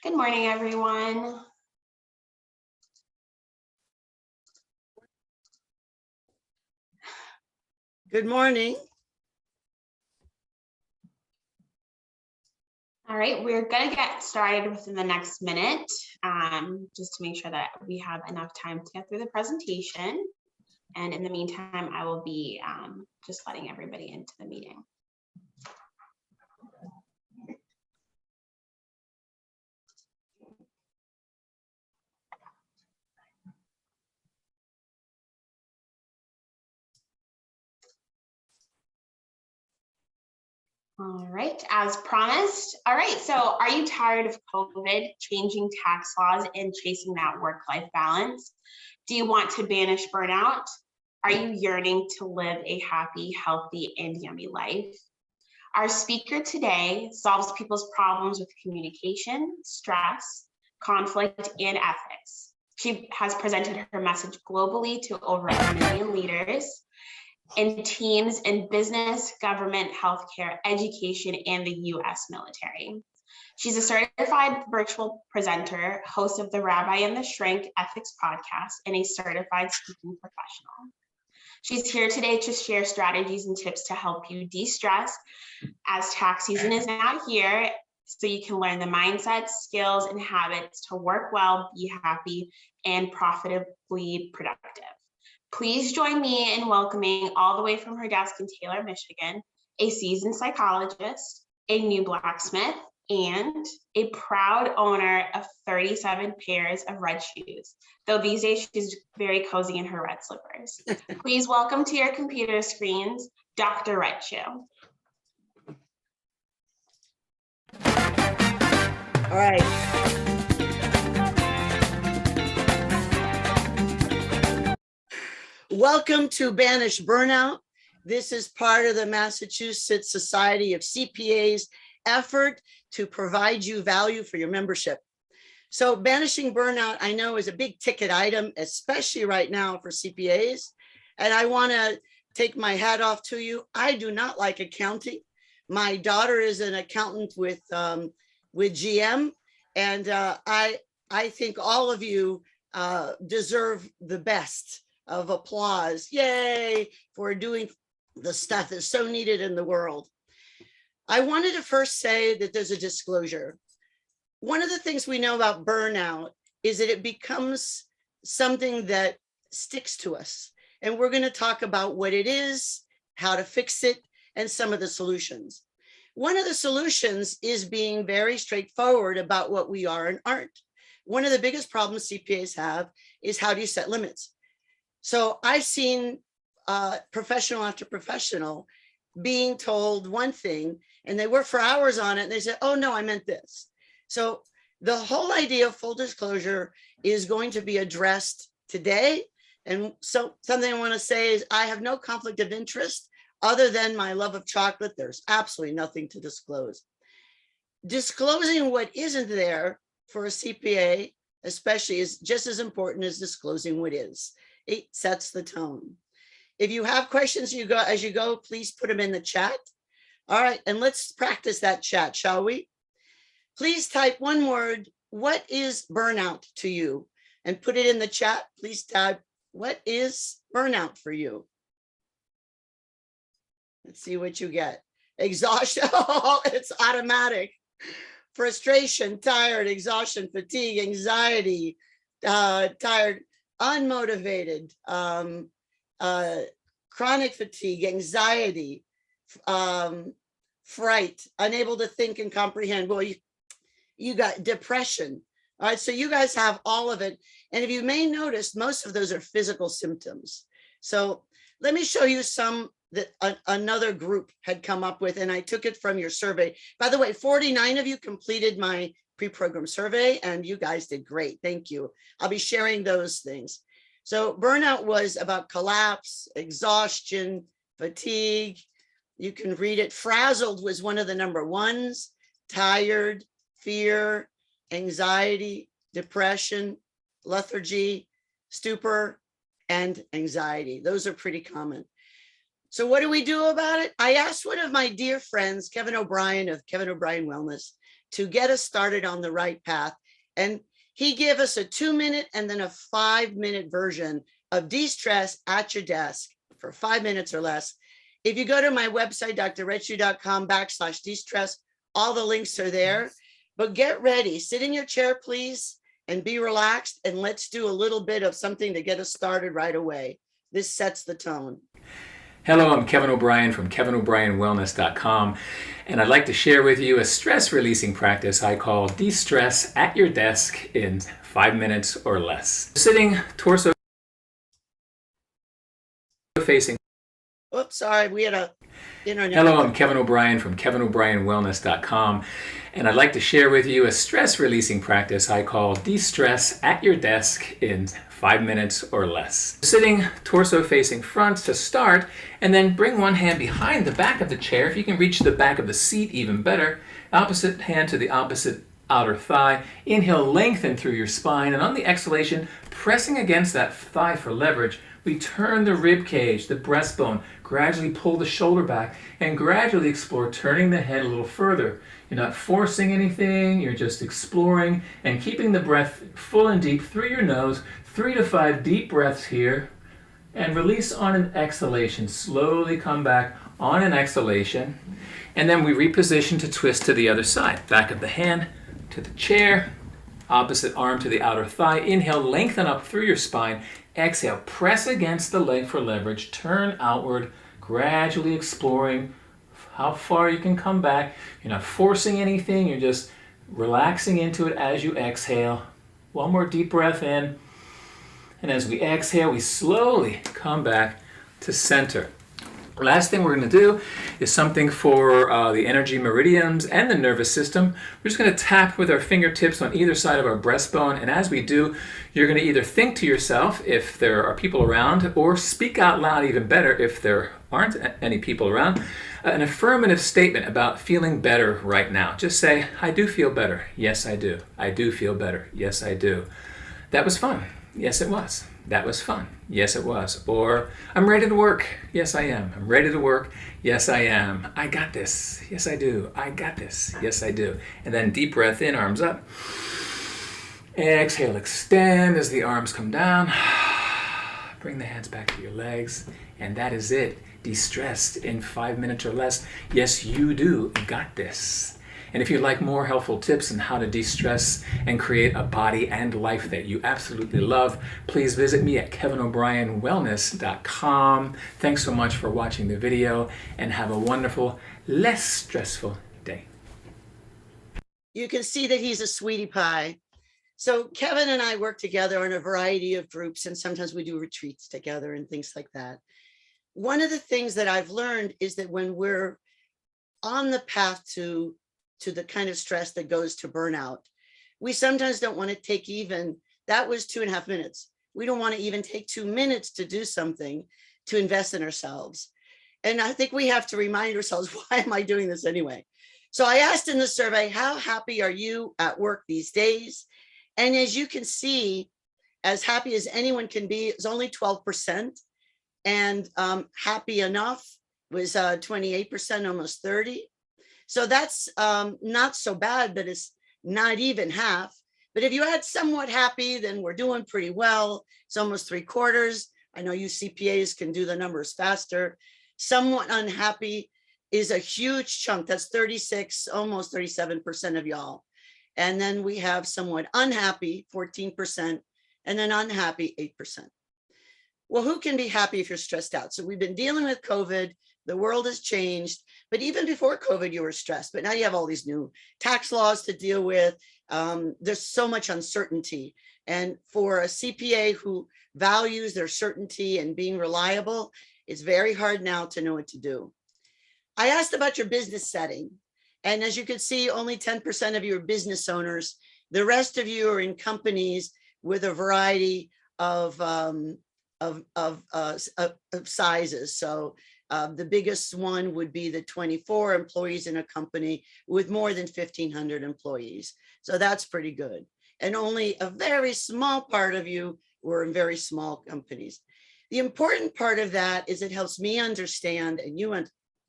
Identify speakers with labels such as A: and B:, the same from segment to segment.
A: Good morning, everyone.
B: Good morning.
A: All right, we're going to get started within the next minute, just to make sure that we have enough time to get through the presentation. And in the meantime, I will be just letting everybody into the meeting. All right, as promised. All right, so are you tired of COVID, changing tax laws, and chasing that work-life balance? Do you want to banish burnout? Are you yearning to live a happy, healthy, and yummy life? Our speaker today solves people's problems with communication, stress, conflict, and ethics. She has presented her message globally to over 1 million leaders in teams in business, government, healthcare, education, and the US military. She's a certified virtual presenter, host of the Rabbi and the Shrink Ethics podcast, and a certified speaking professional. She's here today to share strategies and tips to help you de-stress as tax season is now here, so you can learn the mindsets, skills, and habits to work well, be happy, and profitably productive. Please join me in welcoming all the way from her desk in Taylor, Michigan, a seasoned psychologist, a new blacksmith, and a proud owner of 37 pairs of red shoes, though these days she's very cozy in her red slippers. Please welcome to your computer screens, DrRedShoe.
B: All right. Welcome to Banish Burnout. This is part of the Massachusetts Society of CPAs effort to provide you value for your membership. So banishing burnout, I know, is a big ticket item, especially right now for CPAs. And I want to take my hat off to you. I do not like accounting. My daughter is an accountant with GM, and I think all of you deserve the best of applause. Yay, for doing the stuff that's so needed in the world. I wanted to first say that there's a disclosure. One of the things we know about burnout is that it becomes something that sticks to us. And we're going to talk about what it is, how to fix it, and some of the solutions. One of the solutions is being very straightforward about what we are and aren't. One of the biggest problems CPAs have is, how do you set limits? So I've seen professional after professional being told one thing, and they work for hours on it, and they say, oh no, I meant this. So the whole idea of full disclosure is going to be addressed today. And so something I want to say is, I have no conflict of interest other than my love of chocolate. There's absolutely nothing to disclose. Disclosing what isn't there for a CPA, especially, is just as important as disclosing what is. It sets the tone. If you have questions as you go, please put them in the chat. All right, and let's practice that chat, shall we? Please type one word, what is burnout to you? And put it in the chat. Please type, what is burnout for you? Let's see what you get. Exhaustion, oh, it's automatic. Frustration, tired, exhaustion, fatigue, anxiety, tired, unmotivated, chronic fatigue, anxiety, fright, unable to think and comprehend. Well, you got depression. All right, so you guys have all of it. And if you may notice, most of those are physical symptoms. So let me show you some that another group had come up with, and I took it from your survey. By the way, 49 of you completed my pre-programmed survey, and you guys did great. Thank you. I'll be sharing those things. So burnout was about collapse, exhaustion, fatigue. You can read it. Frazzled was one of the number ones. Tired, fear, anxiety, depression, lethargy, stupor, and anxiety. Those are pretty common. So what do we do about it? I asked one of my dear friends, Kevin O'Brien of Kevin O'Brien Wellness, to get us started on the right path. And he gave us a 2-minute and then a 5-minute version of de-stress at your desk for 5 minutes or less. If you go to my website, drredshoe.com/de-stress, all the links are there. But get ready, sit in your chair, please, and be relaxed. And let's do a little bit of something to get us started right away. This sets the tone.
C: Hello, I'm Kevin O'Brien from KevinO'BrienWellness.com, and I'd like to share with you a stress-releasing practice I call de-stress at your desk in 5 minutes or less. Sitting torso facing.
B: Oops, sorry, we had a internet.
C: Hello, I'm Kevin O'Brien from KevinO'BrienWellness.com, and I'd like to share with you a stress-releasing practice I call de-stress at your desk in 5 minutes or less. Sitting torso facing front to start, and then bring one hand behind the back of the chair. If you can reach the back of the seat, even better. Opposite hand to the opposite outer thigh. Inhale, lengthen through your spine, and on the exhalation, pressing against that thigh for leverage, we turn the rib cage, the breastbone, gradually pull the shoulder back, and gradually explore turning the head a little further. You're not forcing anything, you're just exploring and keeping the breath full and deep through your nose. 3 to 5 deep breaths here, and release on an exhalation. Slowly come back on an exhalation, and then we reposition to twist to the other side. Back of the hand to the chair, opposite arm to the outer thigh. Inhale, lengthen up through your spine. Exhale, press against the leg for leverage. Turn outward, gradually exploring how far you can come back. You're not forcing anything, you're just relaxing into it as you exhale. One more deep breath in. And as we exhale, we slowly come back to center. Last thing we're going to do is something for the energy meridians and the nervous system. We're just going to tap with our fingertips on either side of our breastbone. And as we do, you're going to either think to yourself if there are people around, or speak out loud, even better if there aren't any people around, an affirmative statement about feeling better right now. Just say, I do feel better. Yes, I do. I do feel better. Yes, I do. That was fun. Yes, it was. That was fun. Yes, it was. Or, I'm ready to work. Yes, I am. I'm ready to work. Yes, I am. I got this. Yes, I do. I got this. Yes, I do. And then deep breath in, arms up. Exhale, extend as the arms come down. Bring the hands back to your legs. And that is it. De-stressed in 5 minutes or less. Yes, you do. Got this. And if you'd like more helpful tips on how to de-stress and create a body and life that you absolutely love, please visit me at KevinO'BrienWellness.com. Thanks so much for watching the video, and have a wonderful, less stressful day.
B: You can see that he's a sweetie pie. So Kevin and I work together in a variety of groups, and sometimes we do retreats together and things like that. One of the things that I've learned is that when we're on the path to the kind of stress that goes to burnout, we sometimes don't want to take even, that was 2.5 minutes. We don't want to even take 2 minutes to do something to invest in ourselves. And I think we have to remind ourselves, why am I doing this anyway? So I asked in the survey, how happy are you at work these days? And as you can see, as happy as anyone can be, it's only 12%. And happy enough was 28%, almost 30%. So that's not so bad, but it's not even half. But if you had somewhat happy, then we're doing pretty well. It's almost 3/4. I know you CPAs can do the numbers faster. Somewhat unhappy is a huge chunk. That's 36, almost 37% of y'all. And then we have somewhat unhappy, 14%, and then unhappy, 8%. Well, who can be happy if you're stressed out? So we've been dealing with COVID. The world has changed, but even before COVID, you were stressed, but now you have all these new tax laws to deal with. There's so much uncertainty. And for a CPA who values their certainty and being reliable, it's very hard now to know what to do. I asked about your business setting. And as you can see, only 10% of you are business owners. The rest of you are in companies with a variety of sizes. So the biggest one would be the 24 employees in a company with more than 1,500 employees. So that's pretty good. And only a very small part of you were in very small companies. The important part of that is it helps me understand, and you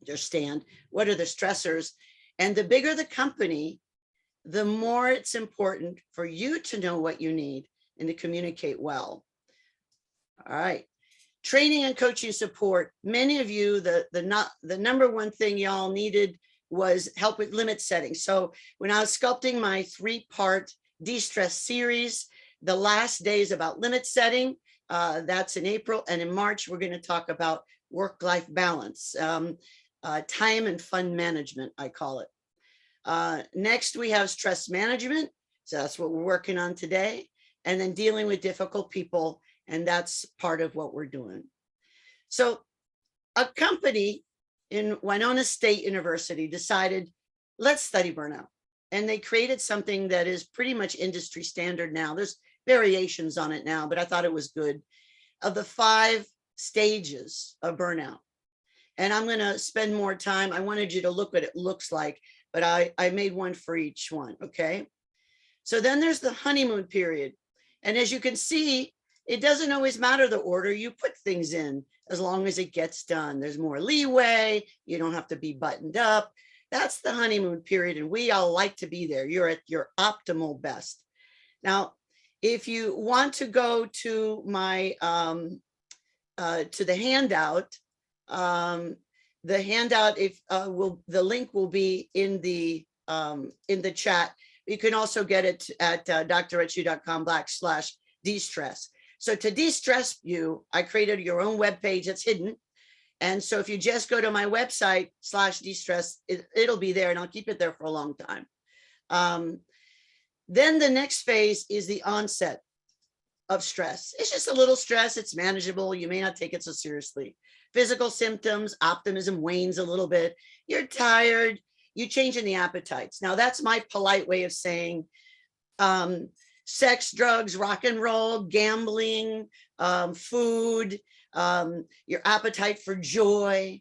B: understand, what are the stressors. And the bigger the company, the more it's important for you to know what you need and to communicate well. All right. Training and coaching support. Many of you, the number one thing y'all needed was help with limit setting. So when I was sculpting my 3-part de-stress series, the last day is about limit setting. That's in April. And in March, we're going to talk about work-life balance, time and fun management, I call it. Next, we have stress management. So that's what we're working on today. And then dealing with difficult people. And that's part of what we're doing. So a company in Winona State University decided, let's study burnout. And they created something that is pretty much industry standard now. There's variations on it now, but I thought it was good. Of the 5 stages of burnout. And I'm going to spend more time. I wanted you to look what it looks like, but I made one for each one. Okay. So then there's the honeymoon period. And as you can see, it doesn't always matter the order you put things in, as long as it gets done. There's more leeway. You don't have to be buttoned up. That's the honeymoon period. And we all like to be there. You're at your optimal best. Now, if you want to go to my, to the handout, the link will be in the chat. You can also get it at DrRedShoe.com/de-stress. So to de-stress you, I created your own webpage that's hidden. And so if you just go to my website /de-stress, it'll be there, and I'll keep it there for a long time. Then the next phase is the onset of stress. It's just a little stress. It's manageable. You may not take it so seriously. Physical symptoms, optimism wanes a little bit. You're tired. You change in the appetites. Now that's my polite way of saying sex, drugs, rock and roll, gambling, food, your appetite for joy,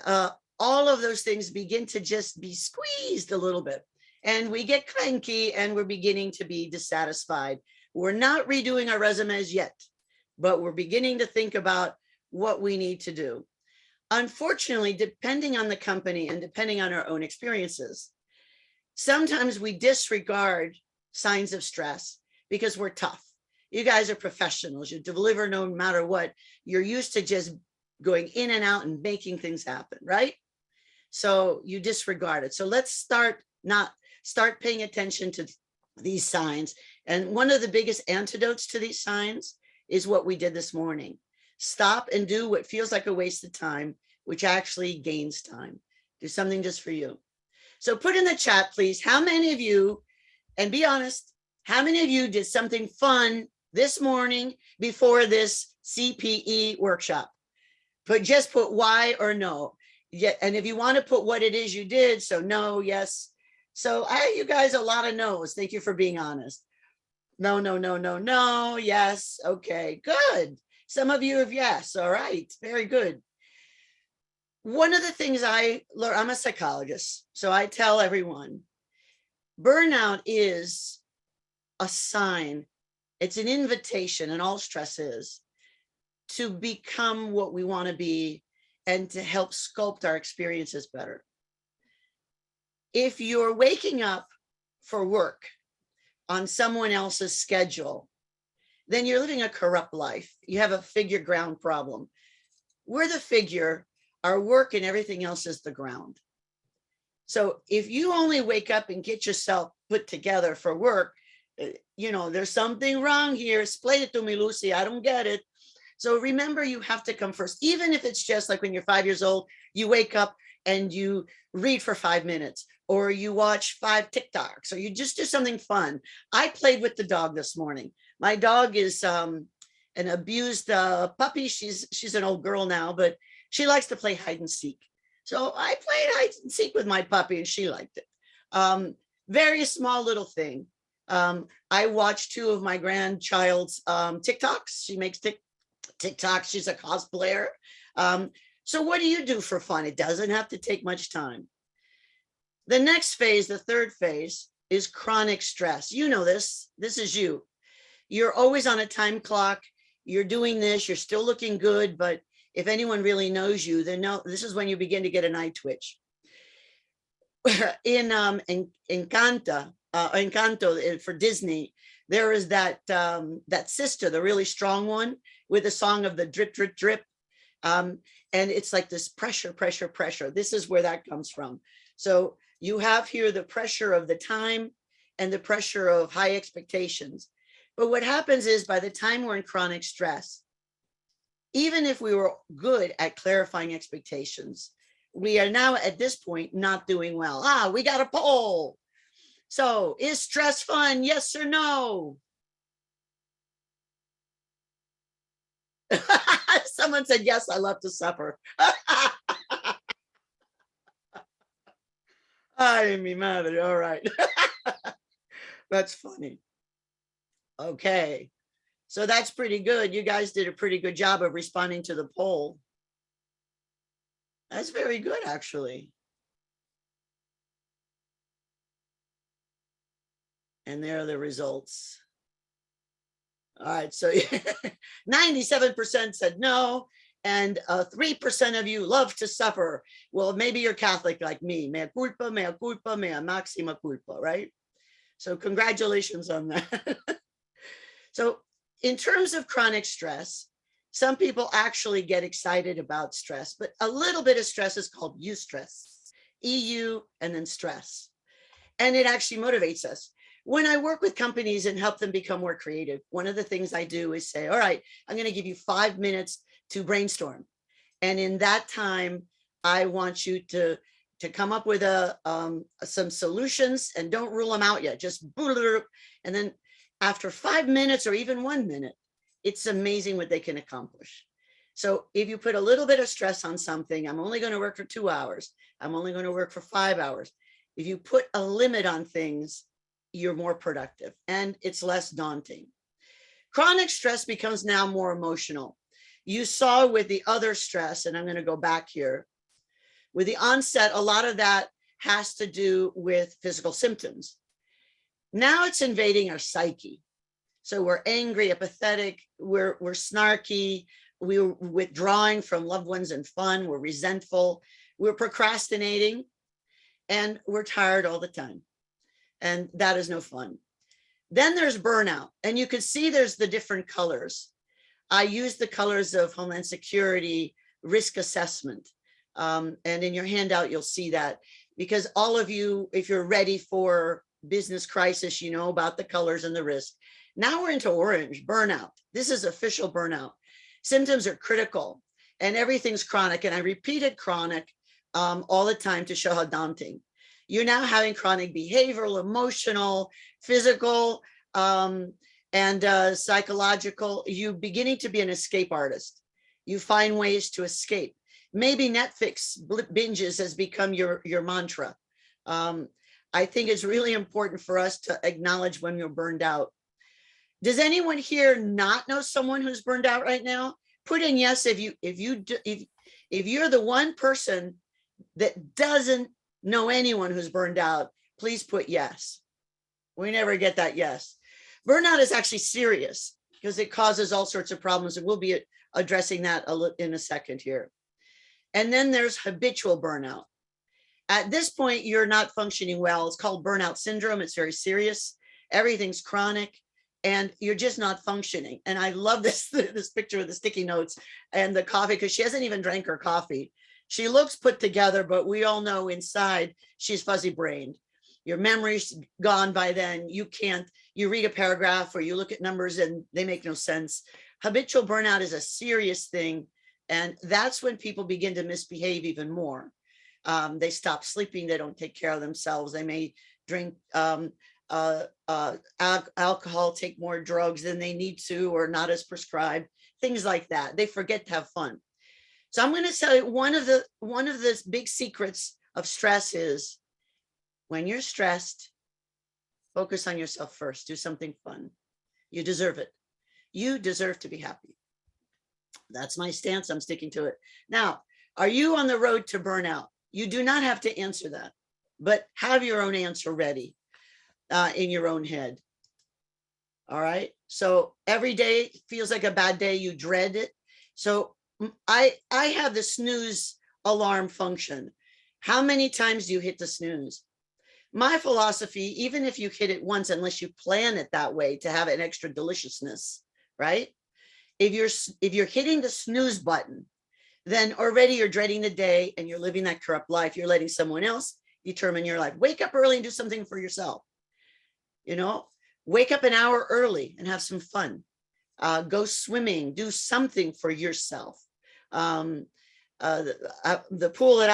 B: all of those things begin to just be squeezed a little bit. And we get cranky and we're beginning to be dissatisfied. We're not redoing our resumes yet, but we're beginning to think about what we need to do. Unfortunately, depending on the company and depending on our own experiences, sometimes we disregard signs of stress because we're tough. You guys are professionals. You deliver no matter what. You're used to just going in and out and making things happen, right? So you disregard it. So let's start paying attention to these signs. And one of the biggest antidotes to these signs is what we did this morning. Stop and do what feels like a waste of time, which actually gains time. Do something just for you. So put in the chat, please, how many of you, and be honest, how many of you did something fun this morning before this CPE workshop? Just put why or no. Yeah, and if you want to put what it is you did, so no, yes. So you guys, a lot of no's. Thank you for being honest. No, no, no, no, no, yes. Okay, good. Some of you have yes. All right, very good. One of the things I learned, I'm a psychologist, so I tell everyone, burnout is a sign. It's an invitation, and all stress is, to become what we want to be and to help sculpt our experiences better. If you're waking up for work on someone else's schedule, then you're living a corrupt life. You have a figure ground problem. We're the figure, our work and everything else is the ground. So if you only wake up and get yourself put together for work, you know, there's something wrong here. Explain it to me, Lucy. I don't get it. So remember, you have to come first. Even if it's just like when you're 5 years old, you wake up and you read for 5 minutes, or you watch 5 TikToks, or you just do something fun. I played with the dog this morning. My dog is an abused puppy. She's an old girl now, but she likes to play hide and seek. So I played hide and seek with my puppy and she liked it. Very small little thing. I watched 2 of my grandchild's TikToks. She makes TikToks. She's a cosplayer. So what do you do for fun? It doesn't have to take much time. The next phase, the third phase, is chronic stress. You know this. This is you. You're always on a time clock. You're doing this. You're still looking good. But if anyone really knows you, they know this is when you begin to get an eye twitch. In Encanta, Encanto for Disney, there is that that sister, the really strong one, with the song of the drip, drip, drip. And it's like this pressure, pressure, pressure. This is where that comes from. So you have here the pressure of the time and the pressure of high expectations. But what happens is by the time we're in chronic stress, even if we were good at clarifying expectations, we are now at this point not doing well. We got a poll. So is stress fun? Yes or no? Someone said, yes, I love to suffer. Ay, mi madre. All right. That's funny. Okay. So that's pretty good. You guys did a pretty good job of responding to the poll. That's very good, actually. And there are the results. All right, so 97% said no, and 3% of you love to suffer. Well, maybe you're Catholic like me. Mea culpa, mea maxima culpa, right? So congratulations on that. So in terms of chronic stress, some people actually get excited about stress, but a little bit of stress is called eustress, EU and then stress. And it actually motivates us. When I work with companies and help them become more creative, one of the things I do is say, all right, I'm going to give you 5 minutes to brainstorm. And in that time, I want you to come up with some solutions, and don't rule them out yet. Just and then after 5 minutes or even 1 minute, it's amazing what they can accomplish. So if you put a little bit of stress on something, I'm only going to work for 2 hours. I'm only going to work for 5 hours. If you put a limit on things, you're more productive and it's less daunting. Chronic stress becomes now more emotional. You saw with the other stress, and I'm going to go back here. With the onset, a lot of that has to do with physical symptoms. Now it's invading our psyche. So we're angry, apathetic, we're snarky, we're withdrawing from loved ones and fun, we're resentful, we're procrastinating, and we're tired all the time. And that is no fun. Then there's burnout, and you can see there's the different colors. I use the colors of Homeland Security risk assessment. And in your handout, you'll see that, because all of you, if you're ready for business crisis, you know about the colors and the risk. Now we're into orange, burnout. This is official burnout. Symptoms are critical and everything's chronic. And I repeated chronic all the time to show how daunting. You're now having chronic behavioral, emotional, physical, and psychological. You're beginning to be an escape artist. You find ways to escape. Maybe Netflix binges has become your mantra. I think it's really important for us to acknowledge when you're burned out. Does anyone here not know someone who's burned out right now? Put in yes if you're the one person that doesn't know anyone who's burned out. Please put yes. We never get that yes. Burnout is actually serious because it causes all sorts of problems, and we'll be addressing that in a second here. And then there's habitual burnout. At this point, you're not functioning well. It's called burnout syndrome. It's very serious. Everything's chronic and you're just not functioning. And I love this picture of the sticky notes and the coffee, because she hasn't even drank her coffee. She looks put together, but we all know inside she's fuzzy brained. Your memory's gone by then. You read a paragraph or you look at numbers and they make no sense. Habitual burnout is a serious thing. And that's when people begin to misbehave even more. They stop sleeping. They don't take care of themselves. They may drink alcohol, take more drugs than they need to, or not as prescribed, things like that. They forget to have fun. So I'm going to tell you one of the big secrets of stress is when you're stressed, focus on yourself first. Do something fun. You deserve it. You deserve to be happy. That's my stance. I'm sticking to it. Now, are you on the road to burnout? You do not have to answer that, but have your own answer ready in your own head. All right. So every day feels like a bad day. You dread it. So I have the snooze alarm function. How many times do you hit the snooze? my philosophy, even if you hit it once, unless you plan it that way to have an extra deliciousness, right? If you're hitting the snooze button, then already you're dreading the day and you're living that corrupt life. You're letting someone else determine your life. Wake up early and do something for yourself. You know, wake up an hour early and have some fun. Go swimming, do something for yourself. The pool that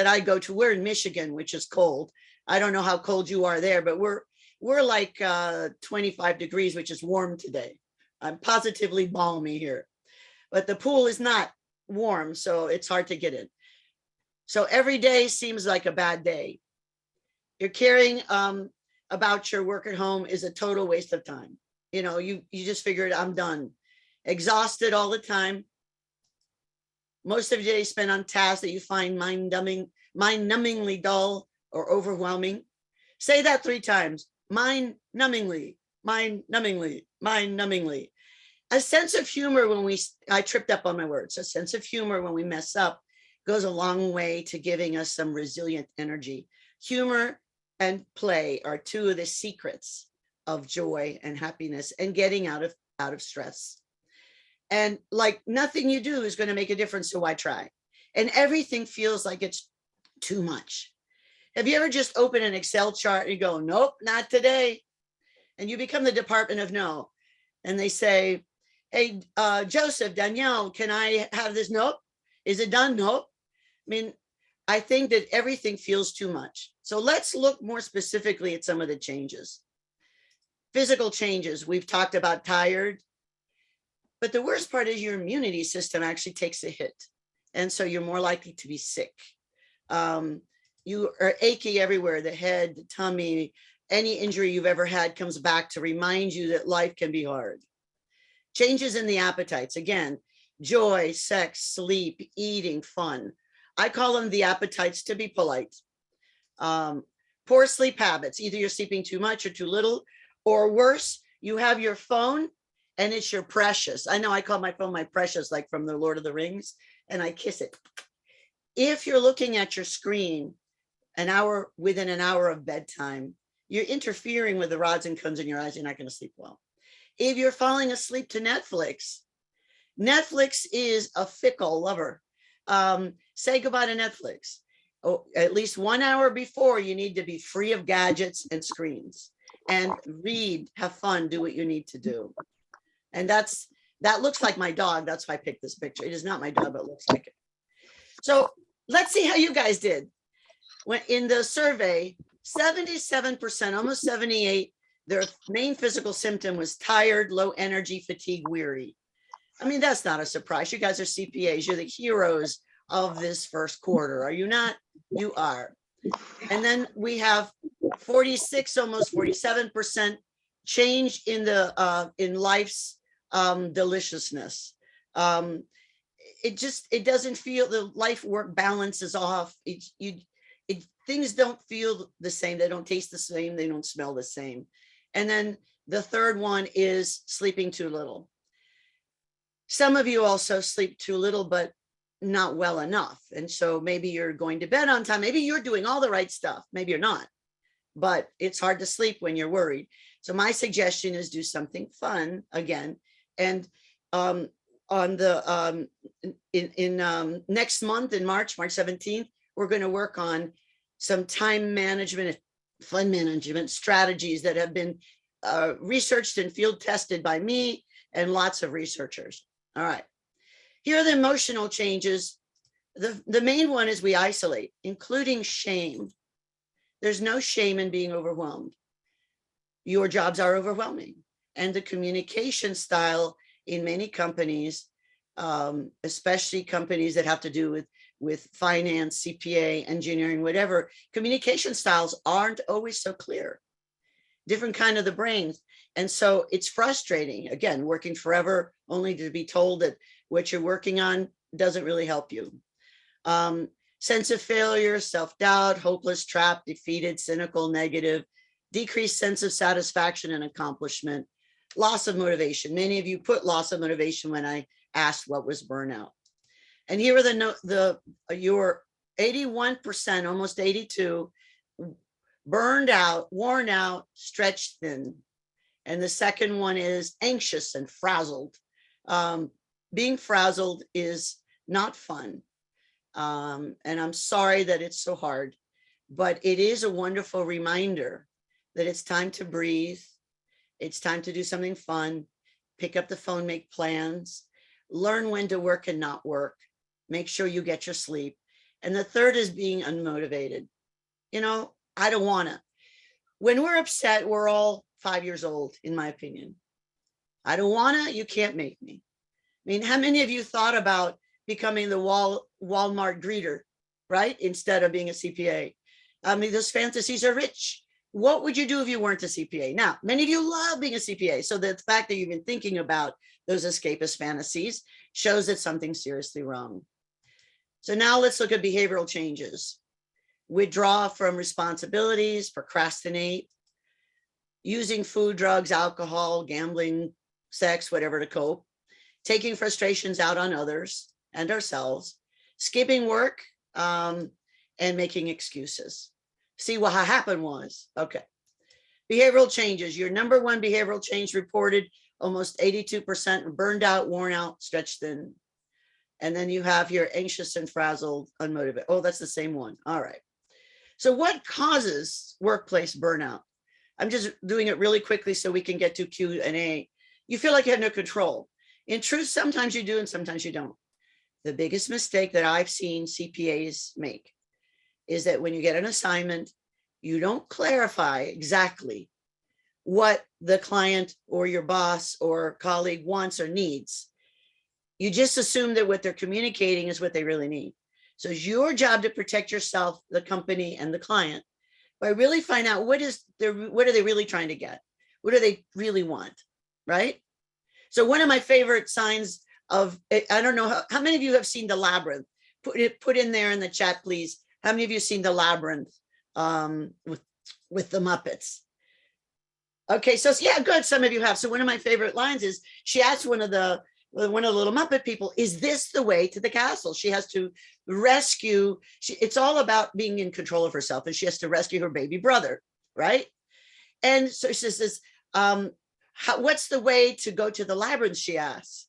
B: I go to, we're in Michigan, which is cold. I don't know how cold you are there, but we're like 25 degrees, which is warm today. I'm positively balmy here, but the pool is not warm, so it's hard to get in. So every day seems like a bad day. You're caring about your work at home is a total waste of time. You know, you just figured, I'm done. Exhausted all the time. Most of your day spent on tasks that you find mind-numbingly dull or overwhelming. Say that 3 times. Mind-numbingly, mind-numbingly, mind-numbingly. A sense of humor I tripped up on my words. A sense of humor when we mess up goes a long way to giving us some resilient energy. Humor and play are 2 of the secrets of joy and happiness and getting out of stress. And like nothing you do is going to make a difference, so why try? And everything feels like it's too much. Have you ever just opened an Excel chart and you go, nope, not today? And you become the department of no. And they say, hey, Joseph, Danielle, can I have this? Nope. Is it done? Nope. I mean, I think that everything feels too much. So let's look more specifically at some of the changes. Physical changes. We've talked about tired, but the worst part is your immunity system actually takes a hit. And so you're more likely to be sick. You are achy everywhere, the head, the tummy, any injury you've ever had comes back to remind you that life can be hard. Changes in the appetites. Again, joy, sex, sleep, eating, fun. I call them the appetites to be polite. Poor sleep habits. Either you're sleeping too much or too little, or worse, you have your phone and it's your precious. I know I call my phone my precious, like from the Lord of the Rings, and I kiss it. If you're looking at your screen within an hour of bedtime, you're interfering with the rods and cones in your eyes. You're not going to sleep well. If you're falling asleep to Netflix, Netflix is a fickle lover. Say goodbye to Netflix. Oh, at least 1 hour before, you need to be free of gadgets and screens and read, have fun, do what you need to do. And that looks like my dog. That's why I picked this picture. It is not my dog, but it looks like it. So let's see how you guys did. When in the survey, 77%, almost 78%, their main physical symptom was tired, low energy, fatigue, weary. I mean, that's not a surprise. You guys are CPAs. You're the heroes of this first quarter. Are you not? You are. And then we have 46, almost 47% change in the in life's deliciousness. It doesn't feel, the life work balance is off. Things don't feel the same. They don't taste the same. They don't smell the same. And then the third one is sleeping too little. Some of you also sleep too little, but not well enough. And so maybe you're going to bed on time. Maybe you're doing all the right stuff. Maybe you're not, but it's hard to sleep when you're worried. So my suggestion is do something fun again. And on the next month in March 17th, we're going to work on some time management, fun management strategies that have been researched and field tested by me and lots of researchers. All right. Here are the emotional changes. The main one is we isolate, including shame. There's no shame in being overwhelmed. Your jobs are overwhelming. And the communication style in many companies, especially companies that have to do with finance, CPA, engineering, whatever, communication styles aren't always so clear. Different kind of the brains. And so it's frustrating, again, working forever only to be told that what you're working on doesn't really help you. Sense of failure, self-doubt, hopeless, trapped, defeated, cynical, negative, decreased sense of satisfaction and accomplishment, loss of motivation. Many of you put loss of motivation when I asked what was burnout. And here are your 81%, almost 82%, burned out, worn out, stretched thin. And the second one is anxious and frazzled. Being frazzled is not fun. And I'm sorry that it's so hard, but it is a wonderful reminder that it's time to breathe. It's time to do something fun, pick up the phone, make plans, learn when to work and not work, make sure you get your sleep. And the third is being unmotivated. You know, I don't want to. When we're upset, we're all 5 years old, in my opinion. I don't want to, you can't make me. I mean, how many of you thought about becoming the Walmart greeter, right? Instead of being a CPA. I mean, those fantasies are rich. What would you do if you weren't a CPA? Now, many of you love being a CPA. So the fact that you've been thinking about those escapist fantasies shows that something's seriously wrong. So now let's look at behavioral changes. Withdraw from responsibilities, procrastinate, using food, drugs, alcohol, gambling, sex, whatever to cope, taking frustrations out on others and ourselves, skipping work, and making excuses. See what happened was, okay. Behavioral changes. Your number one behavioral change reported, almost 82% burned out, worn out, stretched thin. And then you have your anxious and frazzled, unmotivated. Oh, that's the same one. All right. So what causes workplace burnout? I'm just doing it really quickly so we can get to Q&A. You feel like you have no control. In truth, sometimes you do and sometimes you don't. The biggest mistake that I've seen CPAs make is that when you get an assignment, you don't clarify exactly what the client or your boss or colleague wants or needs. You just assume that what they're communicating is what they really need. So it's your job to protect yourself, the company, and the client by really find out what are they really trying to get? What do they really want, right? So one of my favorite signs of, I don't know, how many of you have seen The Labyrinth? Put in there in the chat, please. How many of you have seen The Labyrinth with the Muppets? Okay, so yeah, good. Some of you have. So one of my favorite lines is she asked one of the little Muppet people, is this the way to the castle? She has to rescue. It's all about being in control of herself, and she has to rescue her baby brother, right? And so she says, what's the way to go to the labyrinth, she asks.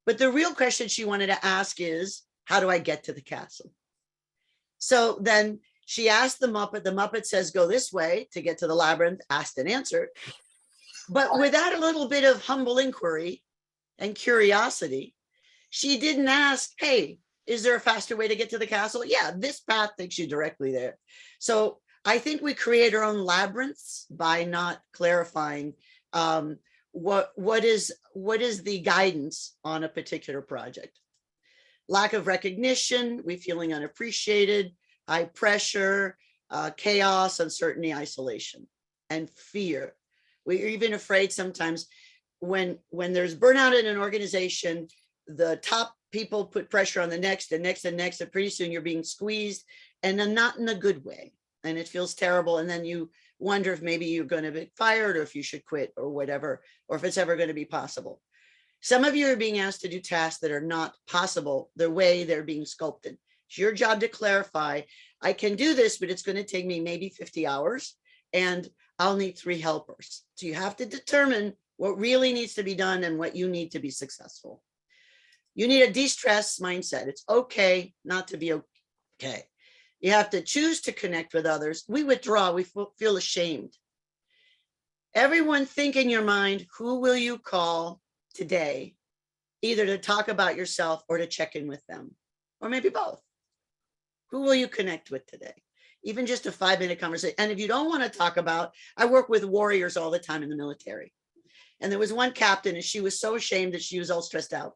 B: But the real question she wanted to ask is, how do I get to the castle? So then she asked the Muppet says, go this way to get to the labyrinth, asked and answered. But without a little bit of humble inquiry and curiosity, she didn't ask, hey, is there a faster way to get to the castle? Yeah, this path takes you directly there. So I think we create our own labyrinths by not clarifying what is the guidance on a particular project. Lack of recognition, we feeling unappreciated, high pressure, chaos, uncertainty, isolation, and fear. We're even afraid sometimes when there's burnout in an organization, the top people put pressure on the next and next and next, and pretty soon you're being squeezed, and then not in a good way. And it feels terrible. And then you wonder if maybe you're going to be fired or if you should quit or whatever, or if it's ever going to be possible. Some of you are being asked to do tasks that are not possible the way they're being sculpted. It's your job to clarify, I can do this, but it's going to take me maybe 50 hours and I'll need 3 helpers. So you have to determine what really needs to be done and what you need to be successful. You need a de-stress mindset. It's okay not to be okay. You have to choose to connect with others. We withdraw, we feel ashamed. Everyone think in your mind, who will you call today, either to talk about yourself or to check in with them, or maybe both? Who will you connect with today? Even just a 5-minute conversation. And if you don't want to talk about, I work with warriors all the time in the military. And there was one captain and she was so ashamed that she was all stressed out.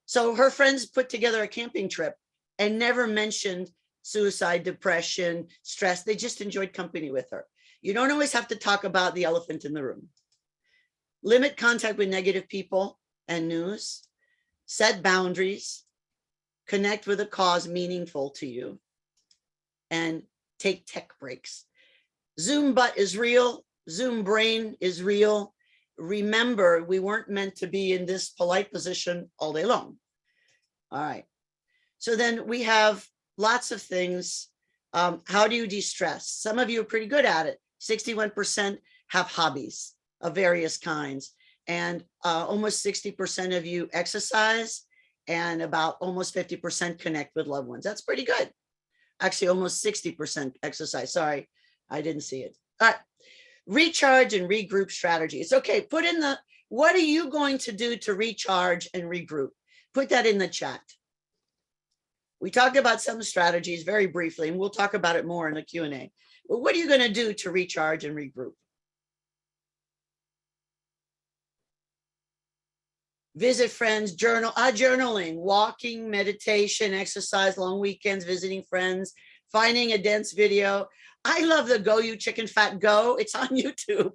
B: So her friends put together a camping trip and never mentioned suicide, depression, stress. They just enjoyed company with her. You don't always have to talk about the elephant in the room. Limit contact with negative people and news. Set boundaries. Connect with a cause meaningful to you. And take tech breaks. Zoom butt is real. Zoom brain is real. Remember, we weren't meant to be in this polite position all day long. All right. So then we have lots of things How do you de-stress? Some of you are pretty good at it. 61% have hobbies of various kinds, and almost 60% of you exercise, and about almost 50% connect with loved ones. That's pretty good. Actually, almost 60% exercise. Sorry, I didn't see it. All right. Recharge and regroup strategies. Okay, put in the, what are you going to do to recharge and regroup? Put that in the chat. We talked about some strategies very briefly, and we'll talk about it more in the Q&A. But what are you going to do to recharge and regroup? Visit friends, journaling, walking, meditation, exercise, long weekends, visiting friends, finding a dance video. I love the Go You Chicken Fat Go. It's on YouTube.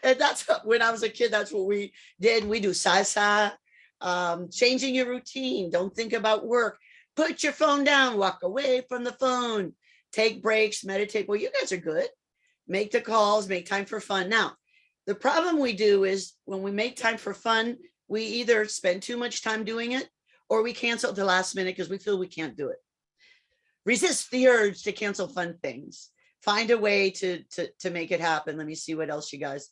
B: And that's what, when I was a kid, that's what we did. We do salsa, changing your routine. Don't think about work. Put your phone down, walk away from the phone, take breaks, meditate. Well, you guys are good. Make the calls, make time for fun. Now, the problem we do is when we make time for fun, we either spend too much time doing it or we cancel at the last minute because we feel we can't do it. Resist the urge to cancel fun things. Find a way to make it happen. Let me see what else you guys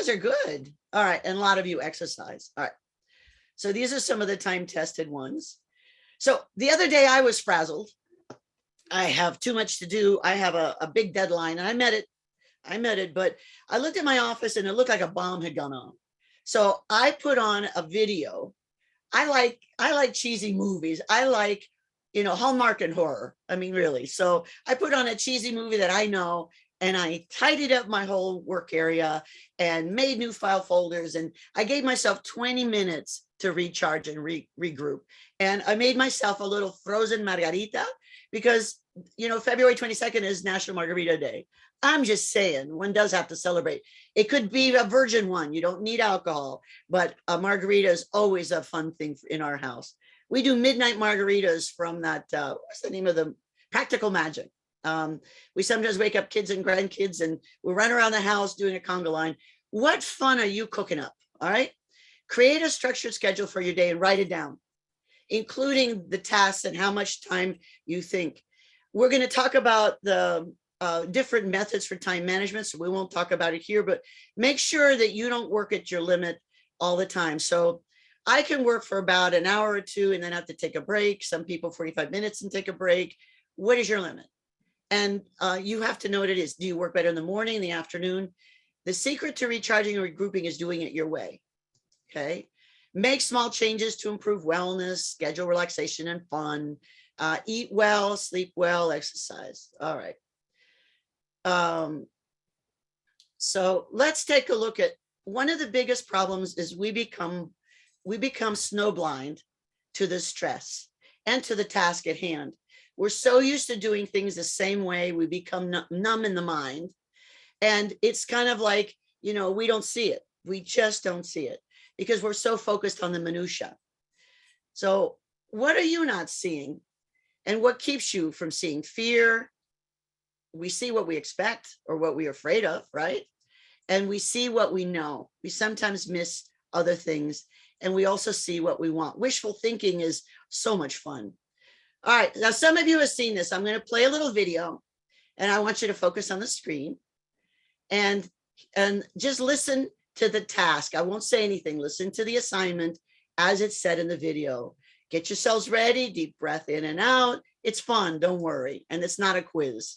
B: are good. All right. And a lot of you exercise. All right. So these are some of the time tested ones. So the other day I was frazzled. I have too much to do. I have a big deadline, and I met it, but I looked at my office and it looked like a bomb had gone off. So I put on a video. I like cheesy movies. I like, Hallmark and horror. I mean, really. So I put on a cheesy movie that I know, and I tidied up my whole work area and made new file folders. And I gave myself 20 minutes to recharge and regroup. And I made myself a little frozen margarita because, February 22nd is National Margarita Day. I'm just saying, one does have to celebrate. It could be a virgin one. You don't need alcohol, but a margarita is always a fun thing in our house. We do midnight margaritas from that, what's the name of them? Practical Magic. We sometimes wake up kids and grandkids and we run around the house doing a conga line. What fun are you cooking up? All right. Create a structured schedule for your day and write it down, including the tasks and how much time you think. We're going to talk about the different methods for time management, so we won't talk about it here, but make sure that you don't work at your limit all the time. So I can work for about an hour or two and then have to take a break. Some people 45 minutes and take a break. What is your limit? And you have to know what it is. Do you work better in the morning, in the afternoon? The secret to recharging and regrouping is doing it your way. Okay. Make small changes to improve wellness, schedule relaxation and fun, eat well, sleep well, exercise. All right. So let's take a look at one of the biggest problems is we become snowblind to the stress and to the task at hand. We're so used to doing things the same way, we become numb in the mind. And it's kind of like, we don't see it. We just don't see it because we're so focused on the minutia. So what are you not seeing? And what keeps you from seeing? Fear. We see what we expect or what we're afraid of, right? And we see what we know. We sometimes miss other things. And we also see what we want. Wishful thinking is so much fun. All right, now some of you have seen this. I'm going to play a little video and I want you to focus on the screen and just listen to the task. I won't say anything. Listen to the assignment as it's said in the video. Get yourselves ready, deep breath in and out. It's fun, don't worry. And it's not a quiz.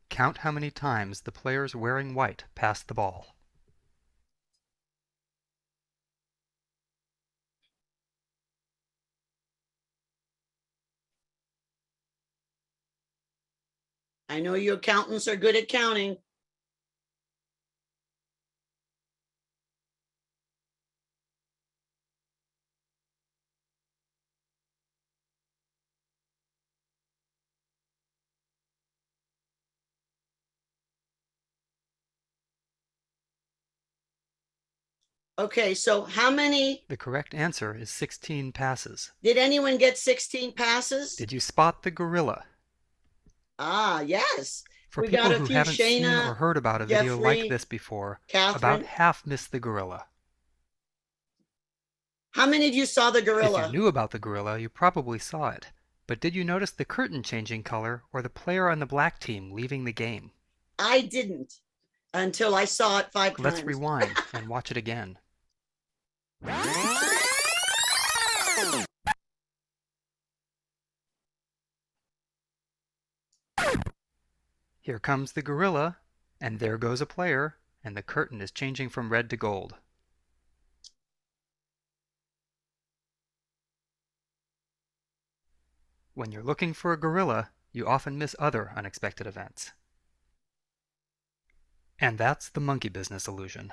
D: Count how many times the players wearing white pass the ball.
B: I know you accountants are good at counting. Okay, so how many?
D: The correct answer is 16 passes.
B: Did anyone get 16 passes?
D: Did you spot the gorilla?
B: Ah, yes.
D: For
B: We
D: people
B: got a
D: who
B: few.
D: haven't seen
B: Shayna,
D: or heard about a video
B: Jeffrey,
D: like this before,
B: Catherine.
D: about half missed the gorilla.
B: How many of you saw the
D: If
B: gorilla?
D: you knew about the gorilla, you probably saw it. But did you notice the curtain changing color or the player on the black team leaving the game?
B: I didn't until I saw it 5
D: Let's
B: times.
D: rewind and watch it again. Here comes the gorilla, and there goes a player, and the curtain is changing from red to gold. When you're looking for a gorilla, you often miss other unexpected events. And that's the monkey business illusion.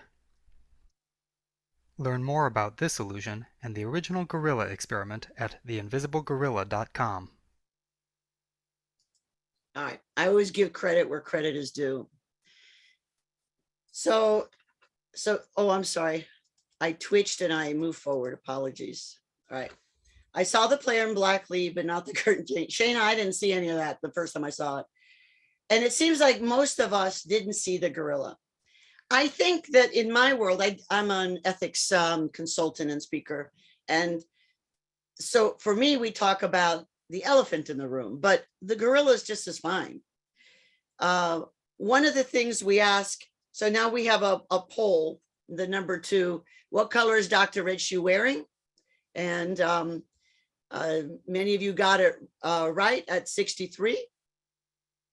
D: Learn more about this illusion and the original gorilla experiment at theinvisiblegorilla.com.
B: All right. I always give credit where credit is due. So, oh, I'm sorry. I twitched and I moved forward. Apologies. All right. I saw the player in black leave, but not the curtain change. Shane, I didn't see any of that the first time I saw it. And it seems like most of us didn't see the gorilla. I think that in my world, I'm an ethics consultant and speaker. And so for me, we talk about the elephant in the room, but the gorilla is just as fine. One of the things we ask, so now we have a poll, the number 2, what color is DrRedShoe wearing? And many of you got it right at 63.